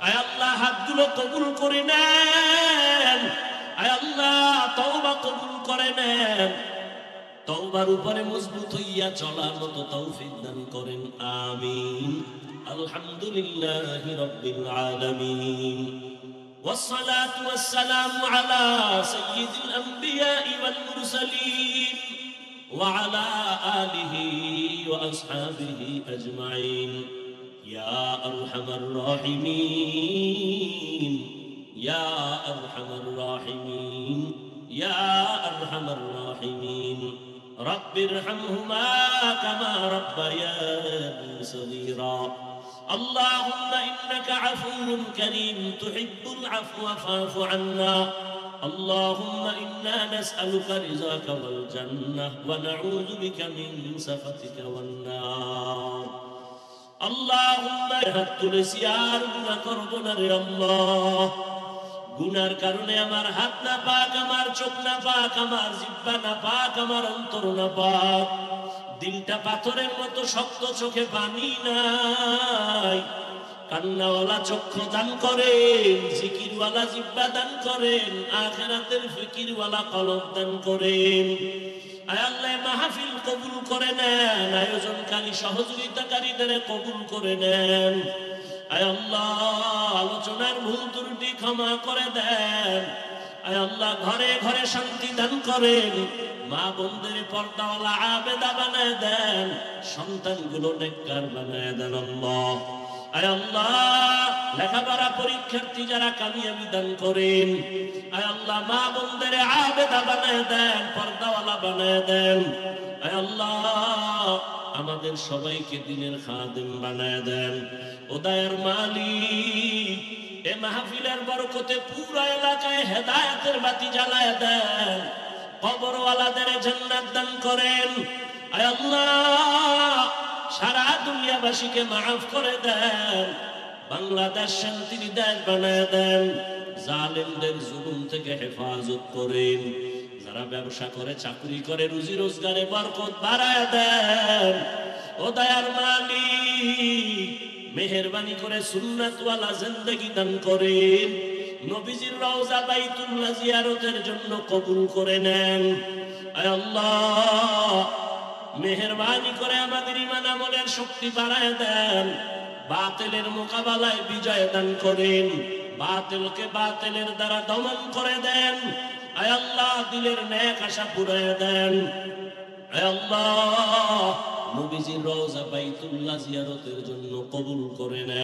আয় আল্লাহ, হাতগুলো কবুল করে নেন। আয় আল্লাহ তওবা কবুল করে নেন, তওবার উপরে মজবুত হইয়া চলার মতো তৌফিক দান করেন, আমিন। আলহামদুলিল্লাহি রাব্বিল আলামিন। والصلاة والسلام على سيد الأنبياء والمرسلين وعلى آله وأصحابه أجمعين يا أرحم الراحمين يا أرحم الراحمين يا أرحم الراحمين رب ارحمهما كما ربياني صغيرا اللهم إنك عفو كريم تحب العفو فاعف عنا اللهم إنا نسألك رضاك والجنة ونعوذ بك من سخطك والنار اللهم হাত তুলেছি আর গুনাহ করব না রে আল্লাহ, গুনার কারণে আমার হাত না পাক, আমার চোখ না পাক, আমার জিহ্বা না পাক, আমার অন্তর না পাক, দিলটা পাথরের মতো শক্ত, চোখে পানি নাই, কান্নাওয়ালা চক্ষু দান করেন, জিকিরওয়ালা জিহ্বা দান করেন, আখিরাতের ফিকিরওয়ালা কলব দান করেন। আয় আল্লাহ মাহফিল কবুল করে নেন, আয়োজনকারী সহযোগিতাকারীদের কবুল করে নেন। আয় আল্লাহ আলোচনার ভুল ত্রুটি ক্ষমা করে দেন। আয় আল্লাহ ঘরে ঘরে শান্তি দান করেন, মা বোনদের পর্দাওয়ালা আবেদা বানায় দেন, সন্তানগুলো নেককার বানায় দেন আল্লাহ। আয় আল্লাহ লেখাপড়া পরীক্ষার্থী যারা কামিয়াবি দান করেন, আয় আল্লাহ মা বোনদের আবেদা বানায় দেন, পর্দাওয়ালা বানায় দেন। আয় আল্লাহ আমাদের সবাইকে দিনের খাদেম বানায় দেন। ও দয়ার মালিক এ মাহফিলের বরকতে পুরো এলাকায় হেদায়েতের বাতি জ্বালায় দেন, কবরওয়ালাদের জান্নাত দান করেন। আয় আল্লাহ সারা দুনিয়াবাসীকে মাফ করে দেন, বাংলাদেশ শান্তির দেশ বানায় দেন, জালেমদের জুলুম থেকে হেফাজত করেন, যারা ব্যবসা করে চাকরি করে রুজি রোজগারে বরকত বাড়ায় দেন। ও দয়ার মালিক মেহেরবানি করে সুন্নাতওয়ালা জিন্দেগি দান করেন, নবীজির রওজা বাইতুল্লাহ জিয়ারতের জন্য কবুল করে নেন। আয় আল্লাহ মেহেরবানি করে আমাদের ঈমান আমলের শক্তি বাড়ায় দেন, বাতিলের মোকাবেলায় বিজয় দান করেন, বাতিলকে বাতিলের দ্বারা দমন করে দেন। আয় আল্লাহ দিলের নেক আশা পুরায় দেন। আয় আল্লাহ নবীজির রওজা বাইতুল্লাহ জিয়ারতের জন্য কবুল করে নেন।